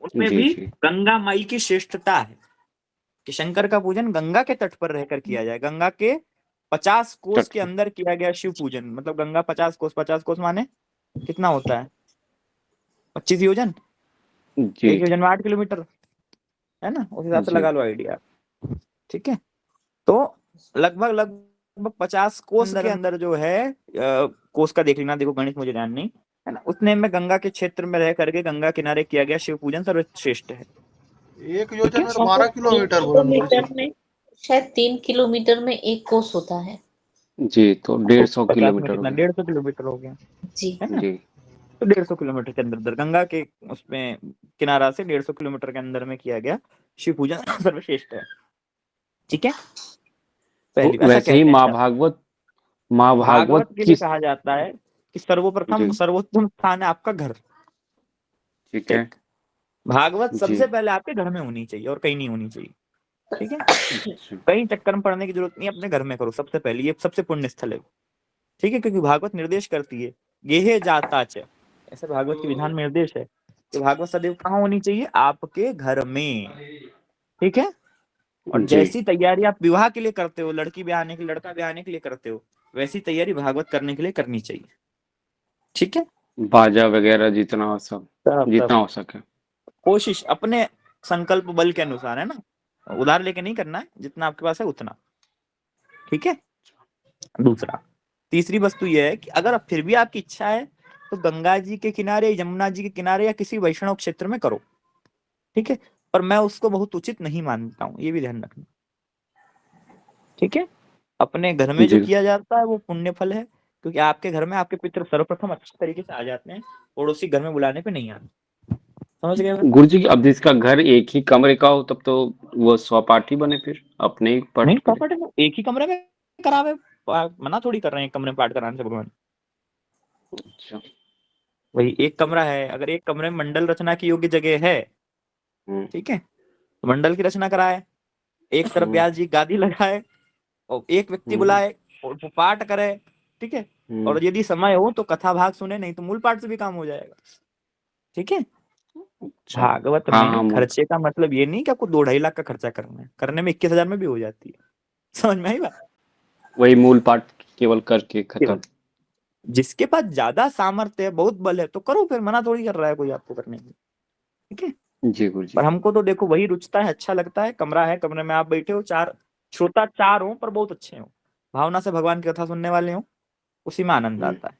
उनमें जी भी जी। गंगा माई की श्रेष्ठता है कि शंकर का पूजन गंगा के तट पर रहकर किया जाए। गंगा के 50 कोस के अंदर किया गया शिव पूजन, मतलब गंगा 50 कोस, 50 कोस माने कितना होता है? 25 योजन। जी एक योजन में 8 किलोमीटर है ना, उस हिसाब से जी। लगा लो आइडिया। ठीक है। तो लगभग 50 कोस के अंदर जो है, कोस का देख लेना, देखो गणित मुझे ध्यान नहीं है ना, उतने में गंगा के क्षेत्र में रह करके गंगा किनारे किया गया शिव पूजन सर्वश्रेष्ठ है। एक योजन में 12 किलोमीटर बोला किलोमीटर में, शायद 3 किलोमीटर में एक कोस होता है। जी, तो 150 50 में किलोमीटर हो कितना, गया। 150 किलोमीटर हो गया जी है ना। जी तो 150 किलोमीटर के अंदर गंगा के उसमें किनारा से 150 किलोमीटर के अंदर में किया गया शिव पूजन सर्वश्रेष्ठ है। ठीक है। पहली तो ऐसा वैसे ही कहते हैं माँ शास्त्र। भागवत के लिए किस? कहा जाता है कि सर्वप्रथम जी सर्वोत्तम स्थान है आपका घर। ठीक है। ठीक। भागवत जी सबसे पहले आपके घर में होनी चाहिए और कहीं नहीं होनी चाहिए। ठीक है। अच्छा। कहीं चक्कर में पड़ने की जरूरत नहीं, अपने घर में करो सबसे पहले, ये सबसे पुण्य स्थल है। ठीक है। क्योंकि भागवत निर्देश करती है गेहे जाता च, ऐसे भागवत के विधान में निर्देश है कि भागवत सदैव कहाँ होनी चाहिए? आपके घर में। ठीक है। और जी जैसी तैयारी आप विवाह के लिए करते हो, लड़की ब्याहने के लिए, लड़का ब्याहने के लिए करते हो, वैसी तैयारी भागवत करने के लिए करनी चाहिए। ठीक है। बाजा वगैरह जितना हो सब जितना हो सके। कोशिश अपने संकल्प बल के अनुसार है ना, उधार लेके नहीं करना है, जितना आपके पास है उतना। ठीक है। दूसरा, तीसरी वस्तु यह है कि अगर अब फिर भी आपकी इच्छा है तो गंगा जी के किनारे, यमुना जी के किनारे या किसी वैष्णव क्षेत्र में करो। ठीक है। पर मैं उसको बहुत उचित नहीं मानता हूं, ये भी ध्यान रखना। ठीक है। अपने घर में जो जी किया जाता है वो पुण्य फल है, क्योंकि आपके घर में आपके पितृ सर्वप्रथम अच्छे तरीके से आ जाते हैं, पड़ोसी घर में बुलाने पे नहीं आते। समझ गए? गुरुजी, अब जिसका घर एक ही कमरे का हो तब तो वो स्वपाठी बने, फिर अपने ही पाठ नहीं, करे। प्रॉपर्टी में एक ही कमरे में करावे, मना थोड़ी कर रहे हैं एक कमरे में पाठ कराने से भगवान। अच्छा। वही एक कमरा है, अगर एक कमरे में मंडल रचना की योग्य जगह है, ठीक है, तो मंडल की रचना कराए, एक तरफ व्यास जी गादी लगाए और एक व्यक्ति बुलाए और वो पाठ करे, ठीक है। और यदि समय हो तो कथा भाग सुने, नहीं तो मूल पाठ से भी काम हो जाएगा, ठीक है। भागवत में खर्चे का मतलब ये नहीं कि आपको 2-2.5 लाख का खर्चा करना है, करने में 21,000 में भी हो जाती है, समझ में आई बात। वही मूल पाठ केवल करके खत्म। जिसके पास ज्यादा सामर्थ्य है, बहुत बल है, तो करो, फिर मना थोड़ी कर रहा है कोई आपको करने की, ठीक है जी गुरु जी। पर हमको तो देखो वही रुचता है, अच्छा लगता है। कमरा है, कमरे में आप बैठे हो, 4 श्रोता 4 हो पर बहुत अच्छे हो, भावना से भगवान की कथा सुनने वाले हो, उसी में आनंद आता है,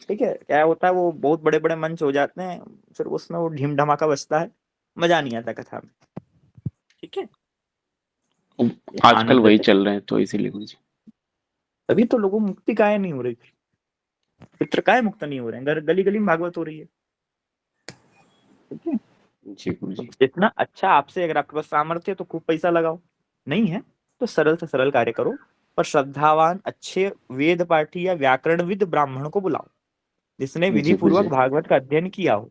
ठीक है। क्या होता है, वो बहुत बड़े बड़े मंच हो जाते हैं, फिर उसमें वो ढीम ढमाका बजता है, मजा नहीं आता कथा में, ठीक है। आजकल वही चल रहे हैं, तो इसीलिए गुरु जी। तभी तो लोगों मुक्ति काहे नहीं हो रही, पितर काहे मुक्त नहीं हो रहे हैं, गली गली में भागवत हो रही है, ठीक है जी गुरु जी। जितना अच्छा आपसे, अगर आपके पास सामर्थ्य है तो खूब पैसा लगाओ, नहीं है तो सरल से सरल कार्य करो, पर श्रद्धावान अच्छे वेद पाठी या व्याकरणविद ब्राह्मण को बुलाओ, जिसने विधि पूर्वक भागवत का अध्ययन किया हो,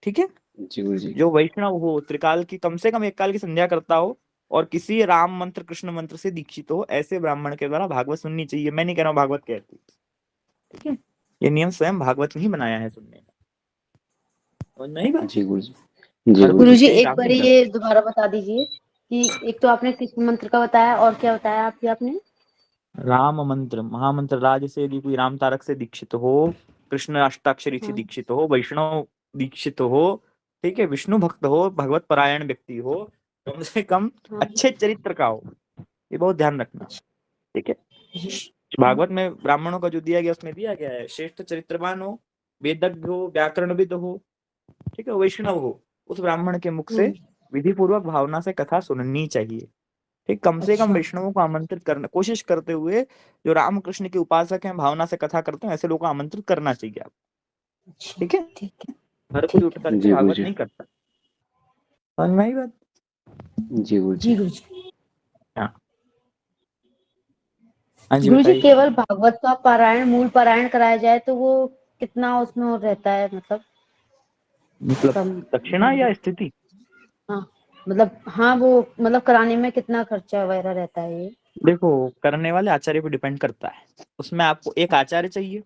ठीक है। जी गुरु जी। जो वैष्णव हो, त्रिकाल की कम से कम 1 काल की संध्या करता हो और किसी राम मंत्र कृष्ण मंत्र से दीक्षित हो, ऐसे ब्राह्मण के द्वारा भागवत सुननी चाहिए। मैं नहीं कह रहा हूँ भागवत कहती, ठीक है, ये नियम स्वयं भागवत ने ही बनाया है सुनने का, नहीं बात। जी गुरु जी। गुरु जी एक बार ये दोबारा बता दीजिए कि एक तो आपने कृष्ण मंत्र का बताया और क्या बताया आपने? राम मंत्र, महामंत्र राज से यदि कोई राम तारक से दीक्षित हो, कृष्ण अष्टाक्षरी से दीक्षित हो, वैष्णव दीक्षित हो, ठीक है, विष्णु भक्त हो, भगवत परायण व्यक्ति हो, कम से कम अच्छे चरित्र का हो, ये बहुत ध्यान रखना, ठीक है। भागवत में ब्राह्मणों का जो दिया गया उसमें दिया गया है श्रेष्ठ चरित्रवान हो, वेदज्ञ हो, व्याकरणविद हो, ठीक है, वैष्णव हो, उस ब्राह्मण के मुख से विधि पूर्वक भावना से कथा सुननी चाहिए, ठीक। कम से कम वैष्णवों को आमंत्रित करना, कोशिश करते हुए, जो रामकृष्ण के उपासक हैं, भावना से कथा करते हैं, ऐसे लोगों को आमंत्रित करना चाहिए आप, ठीक है। हर कोई उठ करके भागवत नहीं करता, समझ में आई बात। जी गुरु जी। हाँ गुरु जी केवल भागवत का पारायण, मूल पारायण कराया जाए तो वो कितना उसमें रहता है, मतलब दक्षिणा या स्थिति? हाँ मतलब, हाँ वो मतलब कराने में कितना खर्चा वगैरह रहता है? ये देखो करने वाले आचार्य पे डिपेंड करता है, उसमें आपको एक आचार्य चाहिए,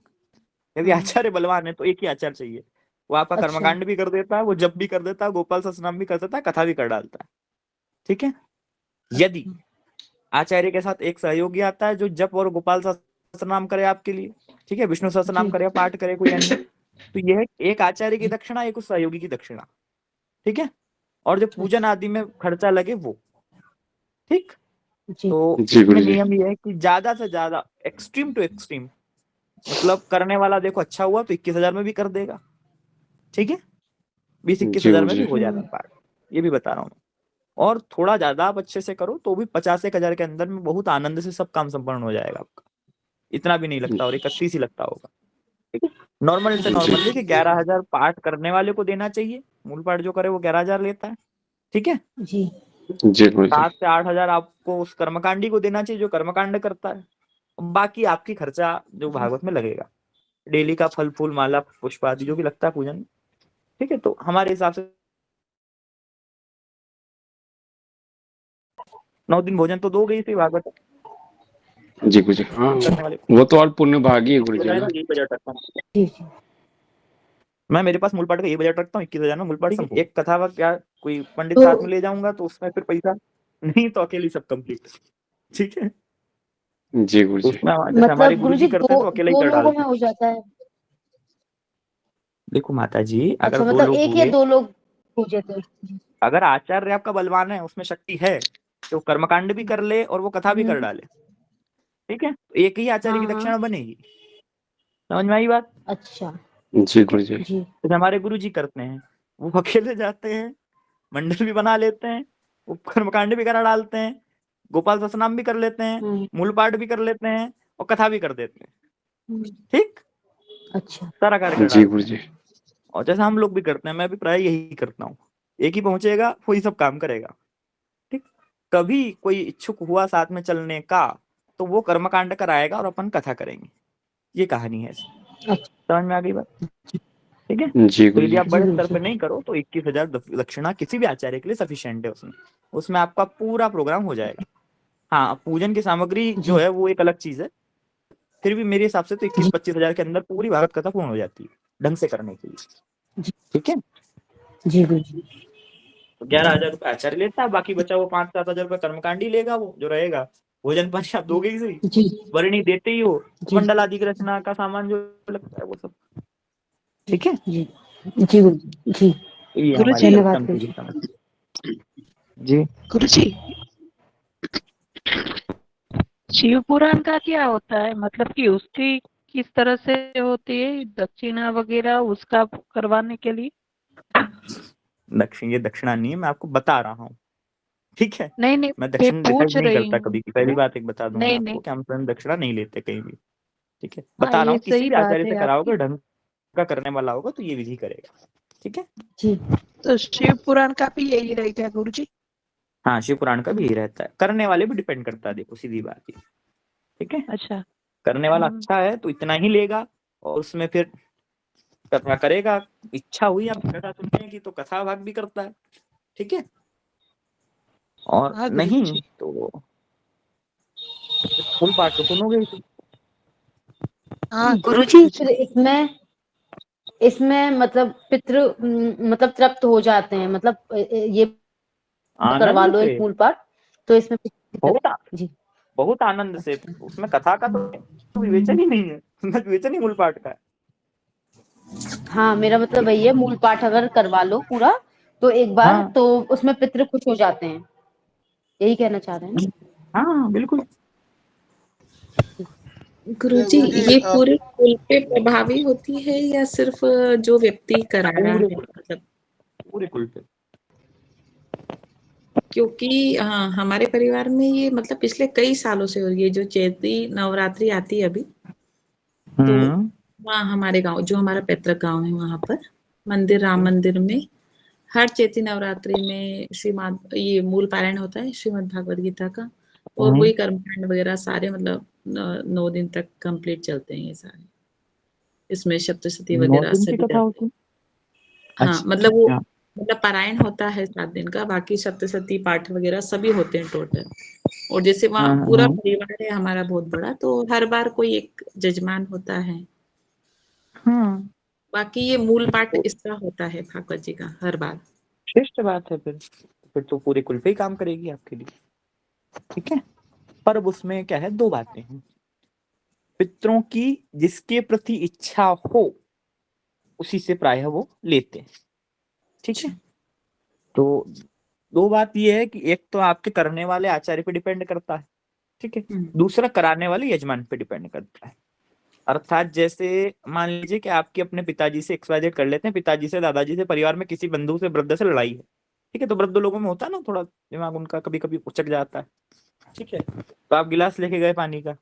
यदि आचार्य बलवान है तो एक ही आचार्य चाहिए, वो आपका कर्मकांड भी कर देता है, वो जप भी कर देता है, गोपाल सहस्त्रनाम भी कर देता है, कथा भी कर डालता है, ठीक है। यदि आचार्य के साथ एक सहयोगी आता है जो जप और गोपाल सहस्त्रनाम करे आपके लिए, ठीक है, विष्णु सहस्त्रनाम करे, पाठ करे कोई अन्य, तो यह एक आचार्य की दक्षिणा, एक उस सहयोगी की दक्षिणा, ठीक है। और जो पूजन आदि में खर्चा लगे वो, ठीक। तो इसमें नियम ये है कि ज्यादा से ज्यादा, एक्सट्रीम टू एक्सट्रीम, मतलब करने वाला देखो अच्छा हुआ तो 21,000 में भी कर देगा, ठीक है, 20-21,000 में भी हो जाता है पाठ, ये भी बता रहा हूँ। और थोड़ा ज्यादा आप अच्छे से करो तो भी 50-1,000 के अंदर में बहुत आनंद से सब काम संपन्न हो जाएगा आपका, इतना भी नहीं लगता, और 31 ही लगता होगा, ठीक है। नॉर्मल से नॉर्मल देखिए 11,000 पाठ करने वाले को देना चाहिए, मूल पाठ जो करे वो 11,000 लेता है, ठीक है जी। 7 से 8,000 आपको उस कर्मकांडी को देना चाहिए जो कर्मकांड करता है, बाकी आपकी खर्चा जो भागवत में लगेगा, डेली का फल फूल माला पुष्प आदि जो भी लगता है पूजन, ठीक है। तो हमारे हिसाब से 9 दिन भोजन तो दो गई थी भागवत जी गुरु जी। हाँ वो तो और पुण्य भागी है गुरु जी। यही बजट रखता हूँ मैं, मेरे पास मूल पाठ का ये बजट रखता हूँ 21,000 में मूल पाठ, एक कथा व क्या कोई पंडित साथ में ले जाऊंगा तो उसमें फिर पैसा नहीं, तो अकेली सब कंप्लीट, ठीक है जी गुरु जी। मतलब गुरु जी करते हैं तो अकेले ही कर डालते हैं। हो जाता है। देखो माता जी, अगर अच्छा, 2 लोग एक या 2 लोग हो जाते हैं, अगर आचार्य आपका बलवान है, उसमें शक्ति है, तो कर्मकांड भी कर ले और वो कथा भी कर डाले, ठीक है, एक ही आचार्य की दक्षिणा बनेगी, समझ में आई बात। अच्छा जी गुरु जी। तो हमारे गुरु जी करते हैं, वो अकेले जाते हैं, मंडल भी बना लेते हैं, वो कर्मकांड भी करा डालते हैं, गोपाल सहस्त्रनाम भी कर लेते हैं, मूल पाठ भी कर लेते हैं और कथा भी कर देते हैं, ठीक। अच्छा सारा कार्य जी गुरु जी। और जैसा हम लोग भी करते हैं, मैं भी प्राय यही करता हूँ, एक ही पहुंचेगा वही सब काम करेगा, ठीक। कभी कोई इच्छुक हुआ साथ में चलने का तो वो कर्मकांड कराएगा और अपन कथा करेंगे, ये कहानी है, समझ में आ गई बात, ठीक है। ठीक है। जी तो गुरु यदि जी। आप बड़े जी स्तर गुरुजी। पे नहीं करो तो 21,000 दक्षिणा किसी भी आचार्य के लिए सफिशिएंट है। उसमें आपका पूरा प्रोग्राम हो जाएगा। हाँ, पूजन की सामग्री जो जी है वो एक अलग चीज है, फिर भी मेरे हिसाब से तो 21-25,000 के अंदर पूरी भागवत कथा पूर्ण हो जाती है ढंग से करने के लिए। जी ठीक है। जी गुरुजी। तो 11,000 रुपये आचार्य लेता है, बाकी बचा वो 5-7,000 रुपये कर्मकांडी लेगा, वो जो रहेगा। भोजन पानी आप दोगे ही सही, जी वर्णी देते ही हो, जी मंडल आदि की रचना का सामान जो लगता है वो सब। ठीक है। जी जी गुरुजी। जी तो ये हमारी गुरुजी धन्यवाद अष्टम की गुरुजी। समझ। जी गुरुजी शिव पुराण का क्या होता है, मतलब कि उसकी किस तरह से होती है दक्षिणा वगैरह उसका करवाने के लिए? ये दक्षिणा नहीं है, मैं आपको बता रहा हूँ। ठीक है। नहीं नहीं, मैं मैं दक्षिण डिसाइड पूछ नहीं रही करता हूँ। कभी की, पहली बात एक बता दूं मैं नहीं आपको नहीं, कि हम स्वयं दक्षिणा नहीं लेते कहीं भी। ठीक है, हाँ बता रहा ये हूँ, किसी सही भी बात आचार्य है से आपकी। कराओगे, ढंग का करने वाला होगा तो ये विधि करेगा। ठीक है। जी तो शिव पुराण का भी यही रहेगा गुरुजी? हाँ, शिव पुराण का भी यही रहता है, करने वाले भी डिपेंड करता है, देखो सीधी बात है। ठीक है। अच्छा। करने वाला अच्छा है तो इतना ही लेगा, और उसमें फिर कथा करेगा। इच्छा हुई आपकी कथा सुनने की तो कथा भाग भी करता है। ठीक है। और हाँ नहीं गुरुजी। तो फुल पाठ तो सुनोगे ही तुम। हाँ गुरुजी फिर इसमें इसमें मतलब पितृ मतलब तृप्त हो जाते हैं, मतलब ये करवा आनंद लो से, एक मूल पाठ तो इसमें बहुत जी। बहुत आनंद से। उसमें कथा का तो विवेचन ही नहीं है, उसमें विवेचन ही मूल पाठ का है। हाँ मेरा मतलब वही है, मूल पाठ अगर करवा लो पूरा तो एक बार हाँ तो उसमें पितृ खुश हो जाते हैं, यही कहना चाह रहे हैं ना? हाँ बिल्कुल। गुरुजी गुरुजी ये पूरे कुल पे प्रभावी होती है या सिर्फ जो व्यक्ति करा रहा पूरे है, मतलब पूरे कुल पे। क्योंकि हमारे परिवार में ये मतलब पिछले कई सालों से हो रही है। जो चैती नवरात्रि आती है अभी, तो वहाँ हमारे गांव, जो हमारा पैतृक गांव है, वहां पर मंदिर, राम मंदिर में हर चैती नवरात्रि में श्रीमद ये मूल पारायण होता है श्रीमद् भागवत गीता का, और वही कर्मकांड वगैरह सारे मतलब 9 दिन तक कंप्लीट चलते हैं ये सारे। इसमें सप्तशती 9 वगैरह दिन की सभी कथा रहते होती हैं। है। हाँ अच्छा मतलब वो अच्छा। मतलब पारायण होता है 7 दिन का, बाकी सप्तशती पाठ वगैरह सभी होते हैं टोटल। और जैसे वहाँ पूरा हाँ परिवार है हमारा बहुत बड़ा, तो हर बार कोई एक जजमान होता है। हाँ। बाकी ये मूल पाठ तो इसका होता है भागवत जी का हर बार। श्रेष्ठ बात है, फिर तो पूरे कुल पे ही काम करेगी आपके लिए। ठीक है। पर अब उसमें क्या है, 2 बातें हैं। पितरों की जिसके प्रति इच्छा हो उसी से प्रायः वो लेते हैं। ठीक है। तो 2 बात ये है कि एक तो आपके करने वाले आचार्य पे डिपेंड करता है। ठीक है। दूसरा कराने वाले यजमान पे डिपेंड करता है। अर्थात जैसे मान लीजिए कि आपके अपने पिताजी से XYZ कर लेते हैं, पिताजी से, दादाजी से, परिवार में किसी बंधु से, वृद्ध से लड़ाई है। ठीक है। तो वृद्ध लोगों में होता है ना, थोड़ा दिमाग उनका कभी कभी उचक जाता है। ठीक है। तो आप गिलास लेके गए पानी का,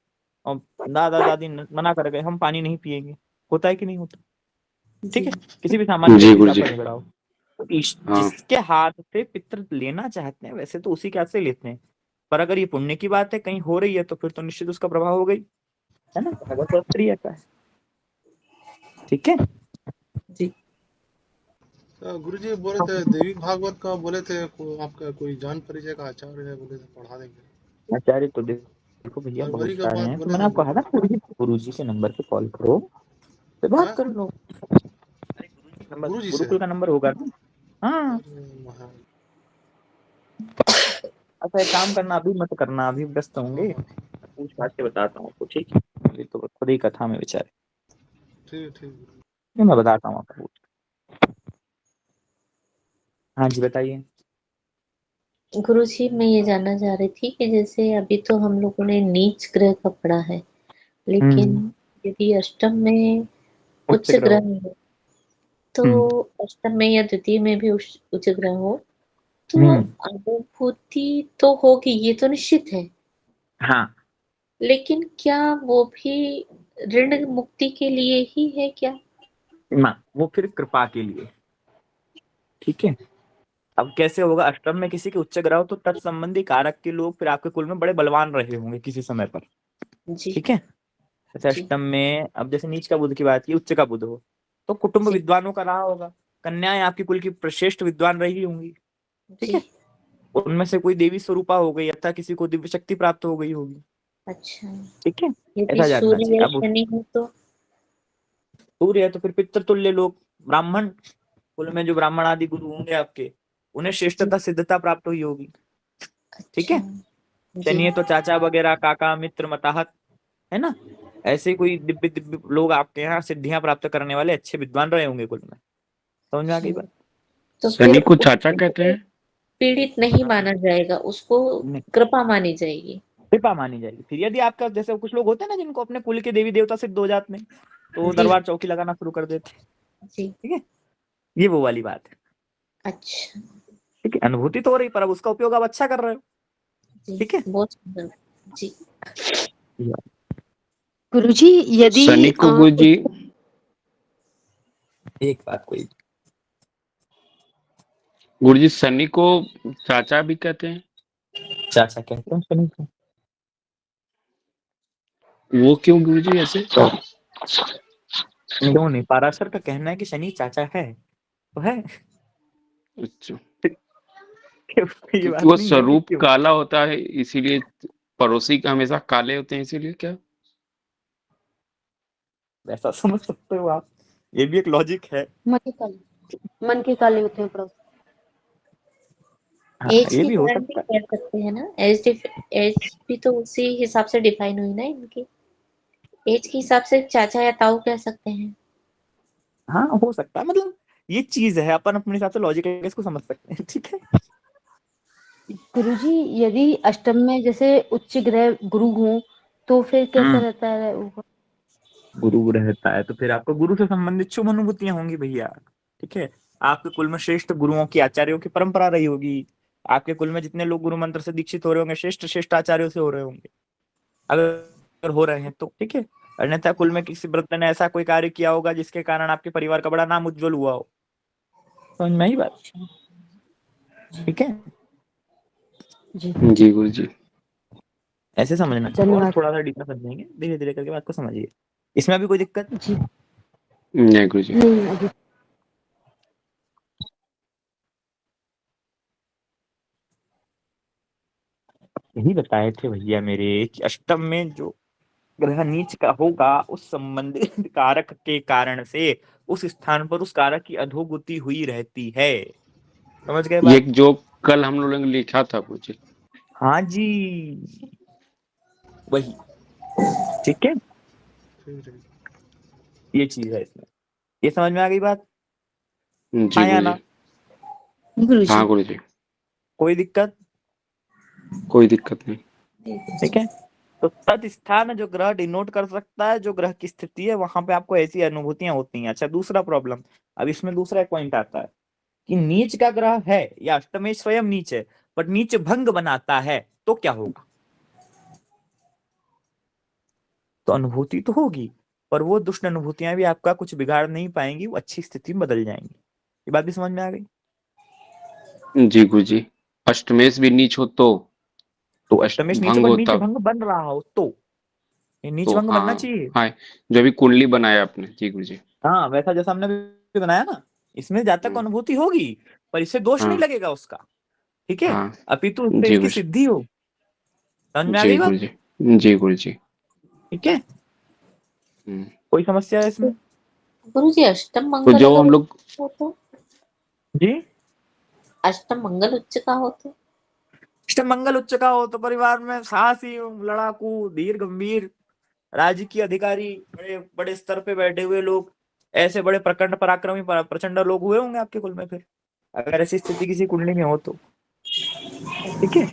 और दादा दादी मना कर गए, हम पानी नहीं पिएंगे। होता है कि नहीं होता? ठीक है। किसी भी सामान्य जी व्यक्ति से गुरुजी। आपका झगड़ा हो, तो हाँ जिसके हाथ से पितृ लेना चाहते हैं वैसे तो उसी के हाथ से लेते हैं। पर अगर ये पुण्य की बात है, कहीं हो रही है, तो फिर तो निश्चित उसका प्रभाव हो गई है ना, भगवत शास्त्रीय का है। ठीक है। जी गुरुजी बोले थे देवी भागवत का, बोले थे आपका कोई जान परिचय का आचार्य है, बोले थे पढ़ा देंगे। आचार्य तो देखो भैया बहुत फरवरी का सारे बात हैं, तो बोले मैंने थे आपको कहा था गुरु जी के नंबर पे कॉल करो, तो बात हाँ? कर लो। नंबर गुरुजी से। गुरुकुल का नंबर होगा ना। हाँ। हाँ अच्छा एक काम करना, अभी मत करना, अभी व्यस्त होंगे, हाँ पूछ पाछ के बताता हूँ आपको। ठीक है। अभी तो खुद ही कथा में विचार ठीक। मैं बताता हूँ आपको। हाँ जी बताइए। गुरुजी मैं ये जानना चाह रही थी कि जैसे अभी तो हम लोगों ने नीच ग्रह का पढ़ा है, लेकिन यदि अष्टम में उच्च उच्च ग्रह। ग्रह हो, तो अष्टम में या द्वितीय में भी उच्च ग्रह हो तो अनुभूति तो होगी, ये तो निश्चित है। हाँ। लेकिन क्या वो भी ऋण मुक्ति के लिए ही है क्या? ना, वो फिर कृपा के लिए। ठीक है। अब कैसे होगा, अष्टम में किसी के उच्च ग्रह हो तो तत्संबंधी कारक के लोग फिर आपके कुल में बड़े बलवान रहे होंगे किसी समय पर। जी ठीक है। जैसे जी अष्टम में, अब जैसे नीच का बुध की बात की, उच्च का बुध हो, तो कुटुंब जी विद्वानों का रहा होगा, कन्याएं आपकी कुल की श्रेष्ठ विद्वान रही होंगी, ठीक है। जी उनमें से कोई देवी स्वरूपा हो गई अथवा किसी को दिव्य शक्ति प्राप्त हो गई होगी, अच्छा, ठीक है। यदि ऐसा जानना सूर्य चाहिए। या अब शनि हो तो सूर्य है तो फिर पितृतुल्य लोग, ब्राह्मण कुल में जो ब्राह्मण आदि गुरु होंगे आपके, उन्हें जी श्रेष्ठता सिद्धता प्राप्त हुई होगी, ठीक अच्छा है। जी शनि है तो चाचा वगैरह, काका, मित्र, मताहत, है ना। ऐसे कोई दिव्य दिव्य लोग आपके यहाँ सिद्धियां प्राप्त करने वाले अच्छे विद्वान रहे होंगे कुल में। समझ में आ गई जी बात? तो फिर शनि को चाचा उसको कहते हैं। पीड़ित नहीं माना जाएगा, उसको नहीं, कृपा मानी जाएगी। कृपा मानी जाएगी। फिर यदि आपका जैसे कुछ लोग होते हैं ना जिनको अपने कुल के देवी देवता सिद्ध हो जाते हैं, तो वो जी दरबार चौकी लगाना शुरू कर देते हैं, जी ठीक है। ये वो वाली बात है, अच्छा ठीक है। अनुभूति तो हो रही, पर अब उसका उपयोग आप अच्छा कर रहे हो, जी ठीक है। बहुत सुंदर जी गुरुजी यदि शनि को गुरुजी एक बात कोई, गुरुजी शनि को चाचा भी कहते हैं। चाचा कहते हैं शनि को। वो क्यों गुरुजी ऐसे? क्यों नहीं, पाराशर का कहना है कि शनि चाचा है तो है। अच्छा, ये क्योंकि बात वो नहीं है कि स्वरूप क्यों। काला होता है इसीलिए, पड़ोसी का हमेशा काले होते हैं इसीलिए क्या? वैसा समझ सकते हो आप, ये भी एक लॉजिक है। मन के काले होते हैं पड़ोस। हाँ, एज ये के भी हो कारण भी सकता है। कह सकते हैं ना, एज भी तो उसी हिसाब से डिफाइन हुई ना इनकी, एज के हिसाब से चाचा या ताऊ कह सकते हैं। हाँ, हो सकता है, मतलब ये चीज है, अपन अपने हिसाब से लॉजिक इसको समझ सकते हैं, ठीक है। गुरुजी यदि अष्टम में जैसे उच्च ग्रह गुरु हों तो फिर कैसा रहता है वो? गुरु रहता है तो फिर आपको गुरु से संबंधित शुभ अनुभूतियां होंगी भैया, ठीक है। आपके कुल में श्रेष्ठ गुरुओं की, आचार्यों की परंपरा रही होगी। आपके कुल में जितने लोग गुरु मंत्र से दीक्षित हो रहे होंगे, श्रेष्ठ श्रेष्ठ आचार्यों से हो रहे होंगे, अगर हो रहे हैं तो, ठीक है। अन्यथा कुल में किसी वृद्ध ने ऐसा कोई कार्य किया होगा जिसके कारण आपके परिवार का बड़ा नाम उज्जवल हुआ हो। समझ में आई बात, ठीक है। जी गुरुजी। ऐसे समझना, और धन्यवाद थोड़ा सा डीपा समझेंगे, धीरे धीरे करके बात को समझिए। इसमें अभी कोई दिक्कत? जी। नहीं गुरुजी। नहीं अभी यही बताए थे भैया मेरे कि अष्टम में जो ग्रह नीच का होगा, उस संबंधित कारक के कारण से उस स्थान पर उस कारक की अधोगति हुई रहती है। समझ गए ये बात? जो कल हम लोगों ने लिखा था गुरुजी। हाँ जी, वही, ठीक है। ये चीज है इसमें, ये समझ में आ गई बात? जी हाँ या गुरुजी। ना? गुरुजी हाँ गुरुजी, कोई दिक्कत? कोई दिक्कत नहीं। ठीक है। तो तत्स्थान जो ग्रह डिनोट कर सकता है, जो ग्रह की स्थिति है, वहां पे आपको ऐसी अनुभूतियां होती हैं। अच्छा, दूसरा प्रॉब्लम, अब इसमें दूसरा एक पॉइंट आता है कि नीच का ग्रह है या अष्टमेश स्वयं नीच है, बट नीच भंग बनाता है, तो क्या होगा? तो अनुभूति तो होगी, पर वो दुष्ट अनुभूतियां भी आपका कुछ बिगाड़ नहीं पाएंगी, वो अच्छी स्थिति में बदल जाएंगी। ये बात भी समझ में आ गई? जी गुरुजी, अष्टमेश भी नीच हो तो अष्टमेश नीच, भंग पर नीच होता भंग बन रहा हो तो ये नीच तो भंग बनना हाँ। चाहिए। हाँ, जो अभी कुंडली बनाया आपने। जी गुरुजी। हाँ, वैसा जैसा हमने अभी बनाया ना, इसमें जातक को अनुभूति होगी, पर इससे दोष नहीं हाँ लगेगा उसका, ठीक है। हाँ। अपितु उससे जी इसकी गुरुजी। सिद्धि हो। समझ में आ जी गई बात? गुरुजी। जी गुरुजी। ठीक है, कोई समस्या है इसमें? गुरुजी अष्टम तो मंगल जो अगर हम लोग हो तो, जी, अष्टम मंगल उच्च का हो तो, इष्ट मंगल उच्च का हो तो परिवार में साहसी, लड़ाकू, धीर गंभीर, राजकीय अधिकारी, बड़े बड़े स्तर पे बैठे हुए लोग, ऐसे बड़े प्रचंड पराक्रमी प्रचंड लोग हुए होंगे आपके कुल में, फिर अगर ऐसी स्थिति किसी कुंडली में हो तो, ठीक है।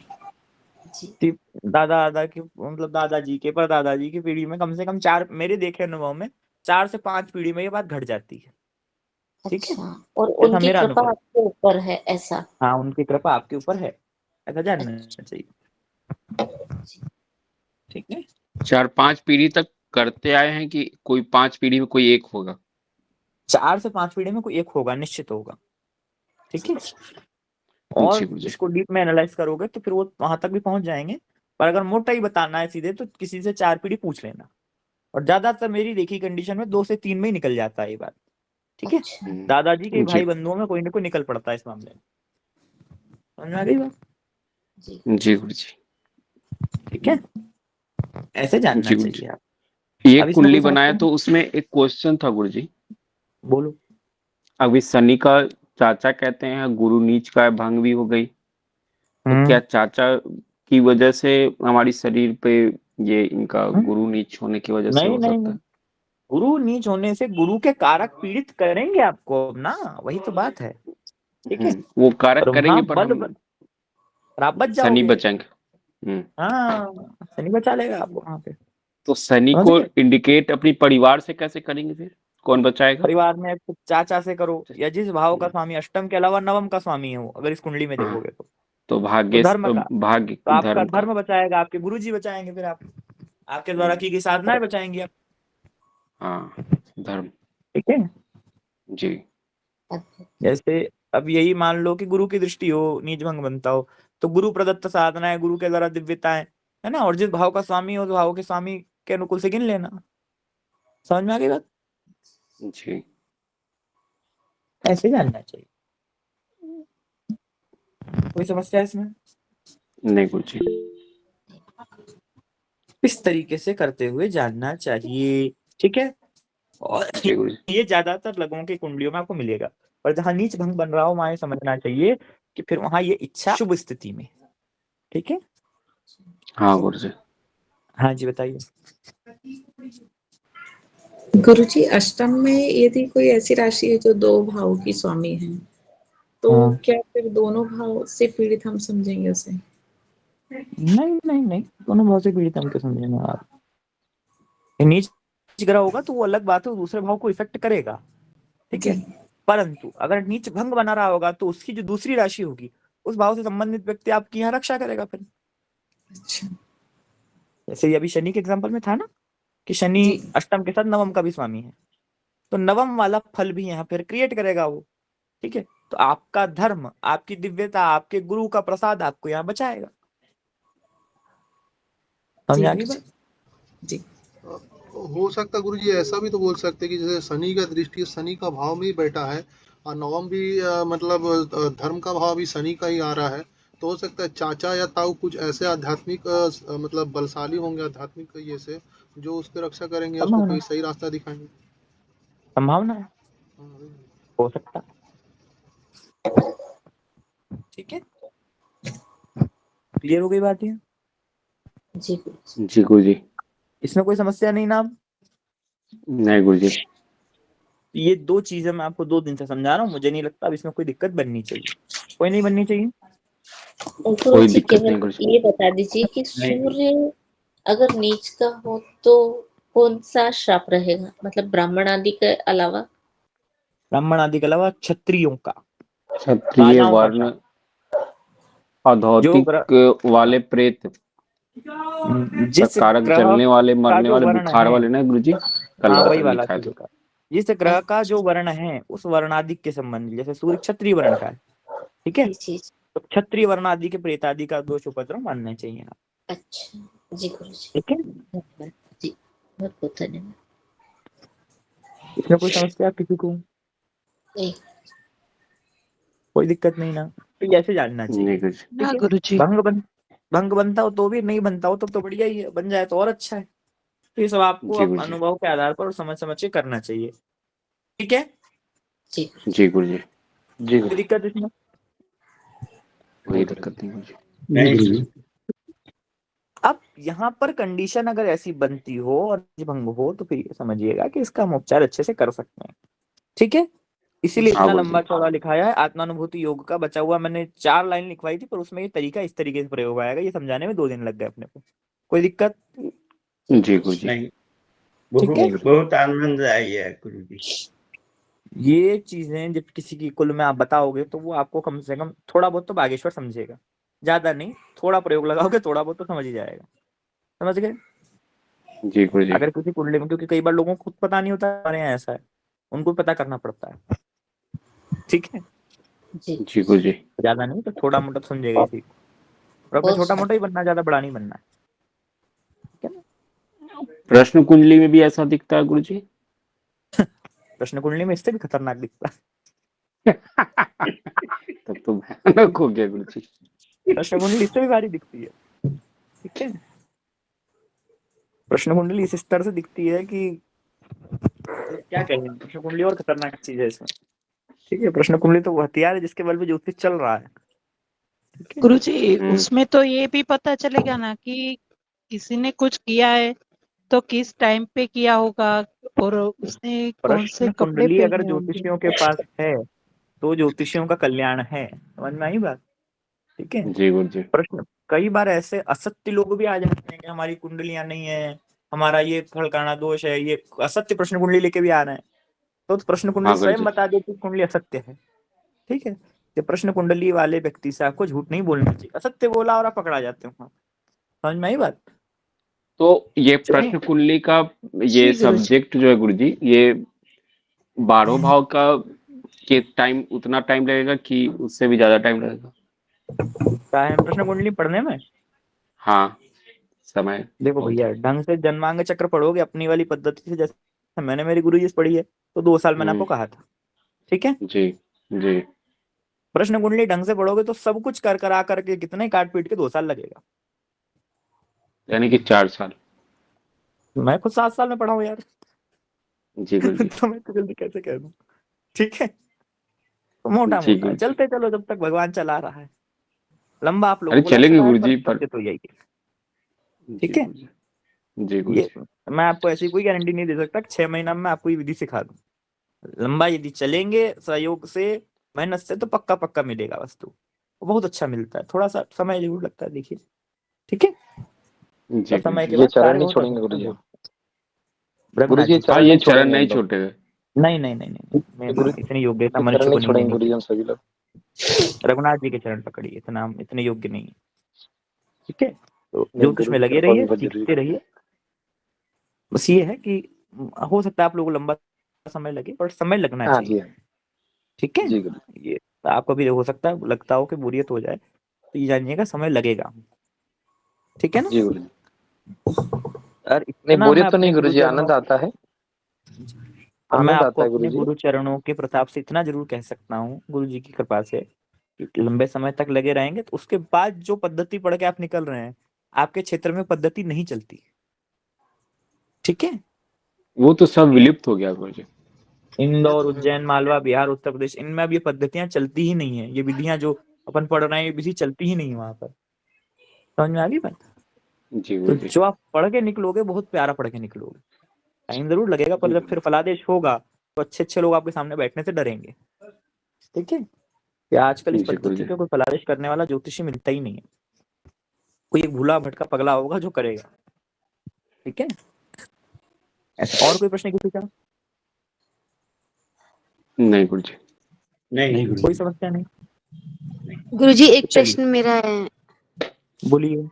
कि दादा दादा की, मतलब दादाजी के परदादाजी की पीढ़ी में कम से कम 4, मेरे देखे अनुभव में 4 से 5 पीढ़ी में ये बात घट जाती है, ठीक है। अच्छा, और ऐसा उनकी मेरा कृपा अनुभव। आपके ऊपर है ऐसा? हाँ, उनकी कृपा आपके ऊपर है, ऐसा जानना चाहिए, ठीक है। 4-5 पीढ़ी तक करते आए हैं कि कोई 5 पीढ़ी में कोई एक होगा? 4 से 5 पीढ़ी में कोई एक होगा, निश्चित होगा, ठीक है। जी और गुरुजी। इसको डीप में एनालाइज करोगे तो फिर वो वहां तक भी पहुंच जाएंगे, पर अगर मोटा ही बताना है सीधे तो किसी से 4 पीढ़ी पूछ लेना, और ज्यादातर मेरी देखी कंडीशन में 2 से 3 में ही निकल जाता है ये बात, ठीक है। अच्छा दादाजी के जी भाई बंधुओं में कोई ना कोई निकल पड़ता है इस मामले में। समझ में आ गई बात? जी जी गुरुजी। ठीक है, ऐसे जानना जी गुरुजी। चाहिए आप। ये अब इसमें कुंडली कोई बनाया समस्या तो है? उसमें एक क्वेश्चन था गुरुजी। बोलो। अभी शनि का चाचा कहते हैं गुरु नीच का है, भंग भी हो गई, तो क्या चाचा की वजह से हमारी शरीर पे ये इनका गुरु नीच होने की वजह से नहीं हो नहीं सकता नहीं, है? गुरु नीच होने से गुरु के कारक पीड़ित करेंगे आपको ना, वही तो बात है। ठीक है, वो कारक और करेंगे वहां पर बल हम आप बच शनि जाओगे। बचाएंगे। हाँ, शनि बचा लेगा आपको वहां पे। तो शनि समझ को गए? इंडिकेट अपनी परिवार से कैसे करेंगे, फिर कौन बचाएगा? परिवार में चाचा से करो, या जिस भाव का स्वामी अष्टम के अलावा नवम का स्वामी है वो, अगर इस कुंडली में देखोगे तो तो धर्म का, भाग्य तो आपका धर्म का। धर्म बचाएगा, आपके गुरु जी बचाएंगे, फिर आप आपके द्वारा की गई साधनाएं बचाएंगी आप। हाँ, धर्म। ठीक है। जी। जैसे अब यही मान लो कि गुरु की दृष्टि हो, नीच भंग बनता हो, तो गुरु प्रदत्त साधना है, गुरु के द्वारा दिव्यता है ना, और जिस भाव का स्वामी हो तो भाव के स्वामी के अनुकूल से गिन लेना। समझ में आ गई बात? जी। ऐसे जानना चाहिए। कोई समस्या है इसमें? नहीं गुरुजी। इस तरीके से करते हुए जानना चाहिए। ठीक है, और जी गुरुजी। ये ज्यादातर लोगों की कुंडलियों में आपको मिलेगा, पर जहां नीच भंग बन रहा हो वहां ये समझना चाहिए कि फिर वहां ये इच्छा शुभ स्थिति में। ठीक है। हाँ गुरुजी। हाँ जी, बताइए। गुरुजी, अष्टम में यदि कोई ऐसी राशि है जो 2 भाव की स्वामी है, तो क्या फिर दोनों भाव से पीड़ित हम समझेंगे उसे? नहीं नहीं नहीं, दोनों भाव से पीड़ित हम क्यों समझेंगे आप? नीच ग्रह होगा तो वो अलग बात है, वो दूसरे भाव को इफेक्ट करेगा। ठीक है, परंतु अगर नीच भंग बना रहा होगा तो उसकी जो दूसरी राशि होगी उस भाव से संबंधित व्यक्ति आपकी यहाँ रक्षा करेगा फिर। अच्छा। जैसे अभी शनि के एग्जाम्पल में था ना कि शनि अष्टम के साथ नवम का भी स्वामी है, तो नवम वाला फल भी यहाँ फिर क्रिएट करेगा वो। ठीक है, तो आपका धर्म, आपकी दिव्यता, आपके गुरु का प्रसाद आपको यहाँ बचाएगा। समझ आ गई बात? जी। हो सकता गुरुजी ऐसा भी तो बोल सकते कि जैसे शनि का दृष्टि शनि का भाव में ही बैठा है और नवम भी मतलब धर्म का भाव भी शनि का ही आ रहा है, तो हो सकता है चाचा या ताऊ कुछ ऐसे आध्यात्मिक मतलब बलशाली होंगे आध्यात्मिक ये से, जो उसकी रक्षा करेंगे, उसको कोई सही रास्ता दिखाएंगे। संभावना है, हो सकता। ठीक है, क्लियर हो गई बात ये? जी जी गुरुजी। इसमें कोई समस्या नहीं ना? नहीं गुरुजी। ये 2 चीजें मैं आपको 2 दिन से समझा रहा हूँ, मुझे नहीं लगता अब इसमें कोई दिक्कत बननी चाहिए। कोई नहीं बननी चाहिए। कोई दिक्कत नहीं। ये बता दीजिए कि सूर्य अगर नीच का हो तो कौन सा श्राप रहेगा, मतलब ब्राह्मण आदि के अलावा? ब्राह्मण आदि के अलावा क्षत्रियों का, क्षत्रिय वर्ण, अधौतिक वाले, प्रेत, जिस कारक ग्रह जलने वाले, का मरने जो वाले, वर्ण बुखार है, वाले ना गुरुजी, कल हाँ वही वाला लिखा चीजों था। का, जिस ग्रह का जो वर्ण है उस वर्णादि के संबंध, जैसे सूर्य क्षत्रिय वर्ण का है, ठीक है, तो क्षत्रिय वर्ण आदि के प्रेत आदि का दोष उपद्रव मानना चाहिए आप। अच्छा जी गुरुजी। ठीक है जी, बहुत बहुत धन्यवाद। इसमें कोई समस्या किसी को? नहीं। कोई दिक्कत नहीं ना? तो ऐसे जानना चाहिए। ना गुरुजी। भंग बनता हो तो भी, नहीं बनता हो तो बढ़िया ही है, बन जाए तो और अच्छा है। तो ये सब आपको अनुभव के आधार पर समझ समझ के करना चाहिए। ठीक है जी जी गुरुजी। जी कोई दिक्कत इसमें? कोई दिक्कत नहीं गुरुजी। अब यहाँ पर कंडीशन अगर ऐसी बनती हो और भंग हो तो फिर ये समझिएगा कि इसका हम उपचार अच्छे से कर सकते हैं। ठीक है, इसीलिए इतना लंबा चौड़ा लिखाया है। आत्मानुभूति योग का बचा हुआ मैंने 4 लाइन लिखवाई थी, पर उसमें ये तरीका इस तरीके से प्रयोग आएगा, ये समझाने में 2 दिन लग गए अपने को। कोई दिक्कत? जी गुरुजी। ठीक है, बहुत आनंद आई है गुरुजी। ये चीजें जब किसी की कुल में आप बताओगे तो वो आपको कम से कम थोड़ा बहुत तो बागेश्वर समझेगा, ज्यादा नहीं, थोड़ा प्रयोग लगाओगे थोड़ा बहुत तो समझ ही जाएगा। समझ गए? जी गुरुजी। अगर किसी कुंडली में, क्योंकि कई बार लोगों को खुद पता नहीं होता, हमारे यहाँ ऐसा है, उनको पता करना पड़ता है। ठीक है जी गुरुजी। ज्यादा नहीं तो थोड़ा मोटा समझेगा इसी को, और अपने छोटा मोटा ही बनना, ज्यादा बड़ा नहीं बनना। प्रश्न कुंडली में भी ऐसा दिखता है गुरुजी? प्रश्न कुंडली में इससे भी खतरनाक दिखता है। तब तो भयानक हो गया गुरुजी। प्रश्न कुंडली इससे भी भारी दिखती है। ठीक है, प्रश्न कुंडली इस स्तर से दिखती है कि क्या कहें, प्रश्न कुंडली और खतरनाक चीज है इसमें। ठीक है, प्रश्न कुंडली तो वो हथियार है जिसके बल पे ज्योतिष चल रहा है। ठीक है, गुरुजी उसमें तो ये भी पता चलेगा ना कि किसी ने कुछ किया है तो किस टाइम पे किया होगा और उसने कौन से प्रश्न कपड़े कुंडली अगर पहने होंगे। ज्योतिषियों के पास है तो ज्योतिषियों का कल्याण है। समझ में आई बात? ठीक है, जी गुरुजी। प्रश्न कई बार ऐसे असत्य लोग भी आ जाते हैं कि हमारी कुंडलियां नहीं है, हमारा ये फलकाना दोष है, ये असत्य प्रश्न कुंडली लेके भी आ रहे हैं। तो प्रश्न कुंडली हाँ स्वयं गुरुजी। बता देती है कुंडली असत्य है। ठीक है, ये प्रश्न कुंडली वाले व्यक्ति से आपको झूठ नहीं बोलना चाहिए। असत्य बोला और आप पकड़ा जाते हो। समझ में आई बात? तो ये चलिए। प्रश्न कुंडली का ये जी गुरुजी। सब्जेक्ट जो है गुरुजी, ये 12 भाव का के टाइम उतना टाइम लगेगा कि उससे भी ज्यादा टाइम लगेगा? क्या है प्रश्न कुंडली पढ़ने में? हाँ, समय देखो बहुत भैया, ढंग से जन्मांग चक्र पढ़ोगे अपनी वाली पद्धति से, जैसे मैंने मेरी गुरुजी से पढ़ी है, तो 2 साल मैंने आपको कहा था। ठीक है, जी जी। प्रश्न कुंडली ढंग से पढ़ोगे तो सब कुछ कर करा करके कितने काट पीट के 2 साल लगेगा। यानी कि 4 साल। मैं खुद 7 साल में पढ़ा हूँ यार। जी गुरुजी। तो मैं तो जल्दी कैसे कह दूं? ठीक है, तो मोटा जी मोटा गुरुजी। चलते चलो जब तक भगवान चला रहा है। लंबा आप अरे लोगों को लग चलेंगे सकता है, पर गुरुजी, पर सत्य तो यही है। जी ठीक है, गुरुजी। जी ये गुरुजी। मैं आपको ऐसी कोई गारंटी नहीं दे सकता कि 6 महीना में आपको ये विधि सिखा दूं। लंबा यदि चलेंगे सहयोग से, मेहनत से, तो पक्का पक्का मिलेगा वस्तु। वो बहुत अच्छा मिलता है, थोड़ा सा समय जरूर लगता है, देखिए। ठीक है, जी और समय के ये बाद चरण कार्य नहीं बहुत छोड़ेंगे अद्भुत गुरुजी। होते हैं। रघुनाथ गुरुजी ये जी, हाँ, चरण ये नहीं चरण छोड़ेंगे हम नहीं लोग। छूटेगा। नहीं नहीं नहीं नहीं, मैं गुरुजी इतनी योग्यता ये मनुष्य चरण को नहीं नहीं छोड़ेंगे देनी गुरुजी चाहिए। हम सभी लोग। रघुनाथ जी के चरण पकड़िए, इतना हम इतने योग्य नहीं है। ठीक है, तो नहीं, ज्योतिष गुरु में की लगे कृपा भी रहिए, बहुत जरूरी सीखते रहिए। बस ये है कि हो सकता है आप लोगों को लंबा समय लगे, पर समय लगना है। हाँ जी, चाहिए। ठीक है, जी गुरु। ये आपको भी हो सकता है लगता हो कि बोरियत हो जाए, तो ये जानिएगा समय लगेगा। ठीक है ना? जी गुरुजी। और नहीं, इतना मैं बोरियत तो अपने नहीं गुरु गुरुजी, चरणों आनंद आता है। और मैं आनंद आपको आता है अपने गुरुजी। गुरु चरणों के प्रताप से इतना जरूर कह सकता हूँ, गुरु जी की कृपा से, कि लंबे समय तक लगे रहेंगे तो उसके बाद जो पद्धति पढ़ के आप निकल रहे हैं, आपके क्षेत्र में पद्धति नहीं चलती। ठीक है, वो तो सब विलुप्त हो गया गुरुजी। इंदौर, उज्जैन, मालवा, बिहार, उत्तर प्रदेश, इनमें अब ये पद्धतियां चलती ही नहीं है। ये विधियां जो अपन पढ़ रहे हैं, ये विधि चलती ही नहीं है वहां पर। समझ में आ गई बात? जी तो गुरुजी। जो आप पढ़ के निकलोगे, बहुत प्यारा पढ़ के निकलोगे। टाइम जरूर लगेगा, पर जब फिर फलादेश होगा तो अच्छे अच्छे लोग आपके सामने बैठने से डरेंगे। ठीक है, कि आजकल इस जी पद्धति गुरुजी। पे कोई फलादेश करने वाला ज्योतिषी मिलता ही नहीं है। कोई एक भूला भटका पगला होगा जो करेगा। ठीक है, ऐसा और कोई प्रश्न किसी का? नहीं गुरुजी। नहीं कोई समस्या नहीं? गुरुजी एक चलिए प्रश्न मेरा है। बोलिए।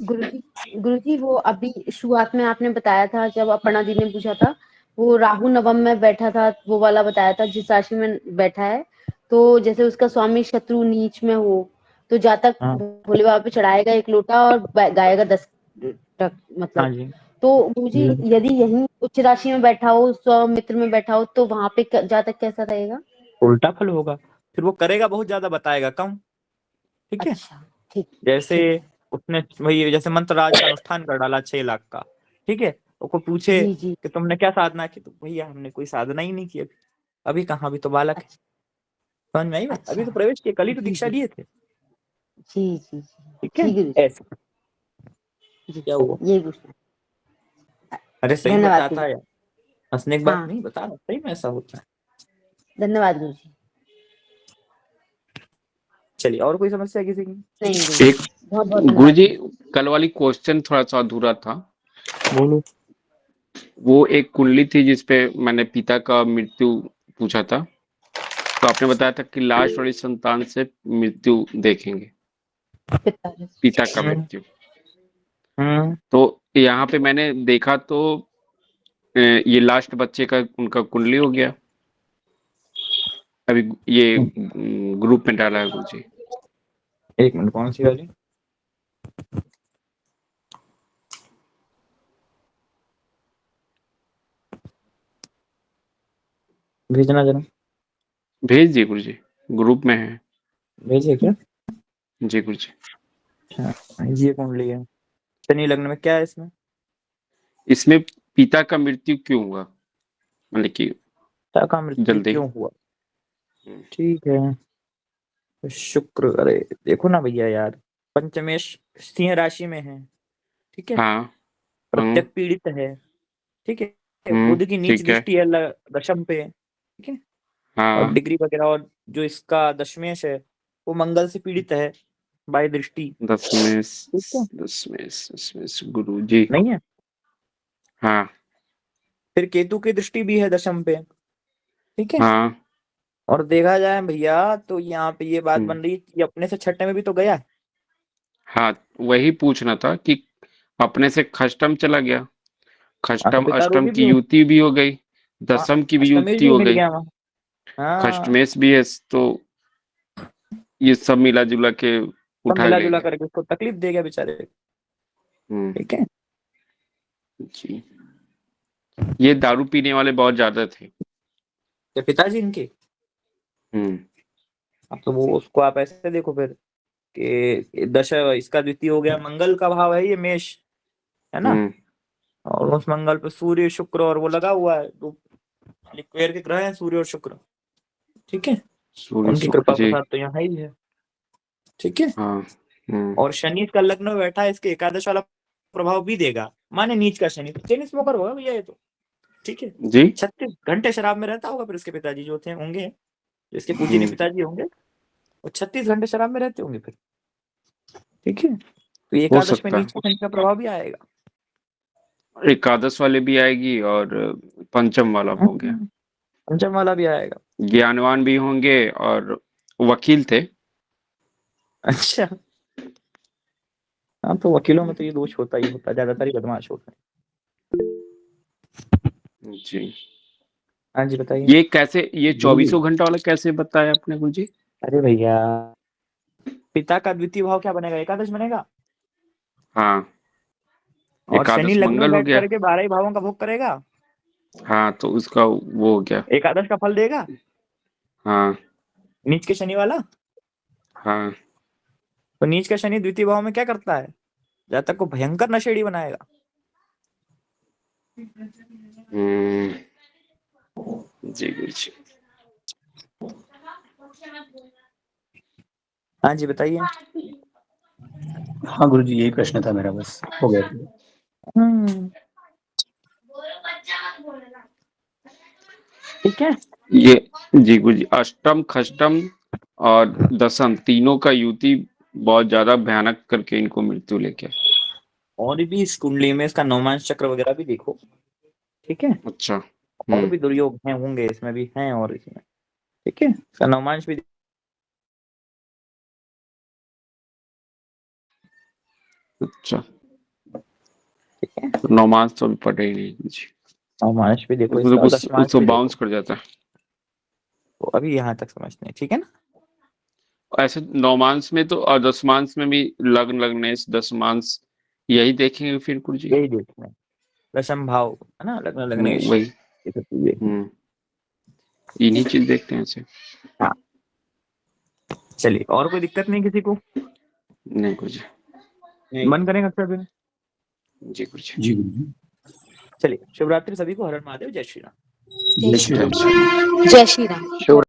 गुरुजी वो अभी शुरुआत में आपने बताया था, जब अपर्णा दी ने पूछा था, वो राहु नवम में बैठा था, वो वाला बताया था जिस राशि में बैठा है, तो जैसे उसका स्वामी शत्रु नीच में हो तो जातक हाँ भोले बाबा पे चढ़ाएगा 1 लोटा और गाएगा 10 टक, हाँ मतलब। जी, तो गुरुजी यदि यही उच्च राशि में बैठा हो, स्वमित्र में बैठा हो, तो वहां पे जातक कैसा रहेगा? उल्टा फल होगा। फिर वो करेगा बहुत ज्यादा, बताएगा कम। ठीक है, अच्छा, ठीक जैसे ठीक है। उसने वही जैसे मंत्र राज का अनुष्ठान कर डाला 6 लाख का। ठीक है, वो कोई पूछे जी जी कि तुमने क्या साधना की, तो भैया हमने कोई साधना ही नहीं की अभी। अभी कहाँ, अभी तो बालक है। अच्छा समझ में आई बात? अभी अच्छा। तो प्रवेश किए, कल ही तो जी दीक्षा जी लिए थे। जी जी जी ठीक है, जी गुरुजी। ऐसे जी क्या हुआ? यही पूछना। अरे सही धन्यवाद बताता गुरुजी। है यार, हंसने की बात हाँ, नहीं, बता रहा सही में ऐसा होता है। धन्यवाद गुरुजी। चलिए, और कोई समस्या किसी की? नहीं गुरुजी, एक बहुत बहुत धन्यवाद गुरुजी, गुरुजी। कल वाली क्वेश्चन थोड़ा सा अधूरा था। बोलो। वो एक कुंडली थी जिसपे मैंने पिता का मृत्यु पूछा था, तो आपने बताया था कि लास्ट वाली संतान से मृत्यु देखेंगे, पिताजी। पिता का मृत्यु। हम्म तो यहाँ पे मैंने देखा तो ये लास्ट बच्चे का उनका कुंडली हो गया। अभी ये ग्रुप में डाला है गुरुजी। एक मिनट, कौन सी वाली? भेजना जरा, भेज दिए गुरुजी, ग्रुप में है। भेजे क्या? जी गुरुजी। अच्छा, ये कुंडली है। शनि लग्न में क्या है इसमें? इसमें पिता का मृत्यु क्यों हुआ, मतलब कि पिता का मृत्यु जल्दी। क्यों हुआ? ठीक है, तो शुक्र, अरे देखो ना भैया यार, पंचमेश सिंह राशि में है, ठीक है, हाँ। प्रत्येक पीड़ित है, ठीक है, बुध की नीच ठीक है। दृष्टि है दशम पे, ठीक है, और हाँ। डिग्री वगैरह, और जो इसका दशमेश है वो मंगल से पीड़ित है बाय दृष्टि, दशमेश, ठीक है, दशमेश गुरुजी नहीं है। हाँ। फिर केतु की दृष्टि भी है दशम पे, ठीक है, हाँ। और देखा जाए भैया तो यहाँ पे ये बात बन रही है कि अपने से छठे में भी तो गया है। हाँ, वही पूछना था कि अपने से खष्टम चला गया, हाँ, खष्टम तो पिता अष्टम रोगी की युति भी हो गई, हाँ, दशम की भी अष्टमेश युति भी हो मिल गई, गया वहाँ। हाँ, खष्टमेश भी है, तो ये सब मिला जुला के सब उठा मिला ले जुला गया। करके उसको तकलीफ दे गया बेचारे, ठीक है। जी, ये दारू पीने वाले बहुत ज्यादा थे। तो पिताजी इनके, अब तो वो उसको आप ऐसे देखो फिर कि दशा इसका द्वितीय हो गया, मंगल का भाव है ये मेष, है ना, और उस मंगल पे सूर्य शुक्र और वो लगा हुआ है, तो कुबेर के ग्रह हैं सूर्य और शुक्र, ठीक है, उनकी कृपा प्रसाद तो यहाँ ही है, ठीक है। और शनि इसका लग्न में बैठा है, इसके एकादश वाला प्रभाव भी देगा, माने नीच का शनि, तो चेन स्मोकर होगा भैया ये तो, ठीक है जी। 36 घंटे शराब में रहता होगा, फिर इसके पिताजी जो थे होंगे, इसके पूजनीय पिताजी होंगे, वो 36 घंटे शराब में रहते होंगे फिर, ठीक है, तो एकादश में नीच का प्रभाव भी आएगा, एकादश वाले भी आएगी और पंचम वाला हो गया, पंचम वाला भी आएगा, ज्ञानवान भी होंगे और वकील थे। अच्छा, हाँ, तो वकीलों में तो ये दोष होता ही होता, ज्यादातर ही बदमाश होता है। जी, हाँ जी बताइए। ये कैसे, ये 24 घंटा वाला कैसे बताया आपने गुरुजी? अरे भैया, पिता का द्वितीय भाव क्या बनेगा? एकादश बनेगा। हाँ, और शनि लग्न में मंगल हो बैठ गया, करके 12 भावों का भोग करेगा। हाँ, तो उसका वो हो गया, एकादश का फल देगा। हाँ, नीच के शनि वाला। हाँ, तो नीच का शनि द्वितीय भाव में क्या करता है? जातक को भयंकर नशेड़ी बनाएगा। जी गुरुजी। हाँ जी बताइए। हाँ गुरुजी, यही प्रश्न था मेरा, बस हो गया। ठीक है, ये जी गुरुजी, अष्टम खष्टम और दशम तीनों का युति बहुत ज्यादा भयानक करके इनको मृत्यु लेके। और भी इस कुंडली में इसका नवमांश चक्र वगैरह भी देखो, ठीक है। अच्छा, और भी दुर्योग हैं, होंगे इसमें भी हैं, और इसमें, ठीक है, इसका नवमांश भी। अच्छा, ठीक है, तो नवमांश तो अभी पढ़े ही नहीं जी। नवमांश भी देखो, उसको इसका दशमांश भी बाउंस देखो। कर जाता है, तो अभी यहाँ तक समझते हैं, ठीक है ना। ऐसे नवमांश में तो और दशमांश में भी लग्न लग्नेश दशमांश यही देखेंगे फिर गुरुजी। यही देखना है, दशम भाव है ना, लग्न लग्नेश, वही, ये सब चीजें, इन्हीं चीज देखते हैं ऐसे। हाँ, चलिए, और कोई दिक्कत नहीं किसी को? नहीं गुरुजी। मन करेगा सर? जी गुरुजी। जी गुरुजी। चलिए, शिवरात्रि सभी को, हर हर महादेव, जय श्री राम। जय श्री राम। जय श्री राम।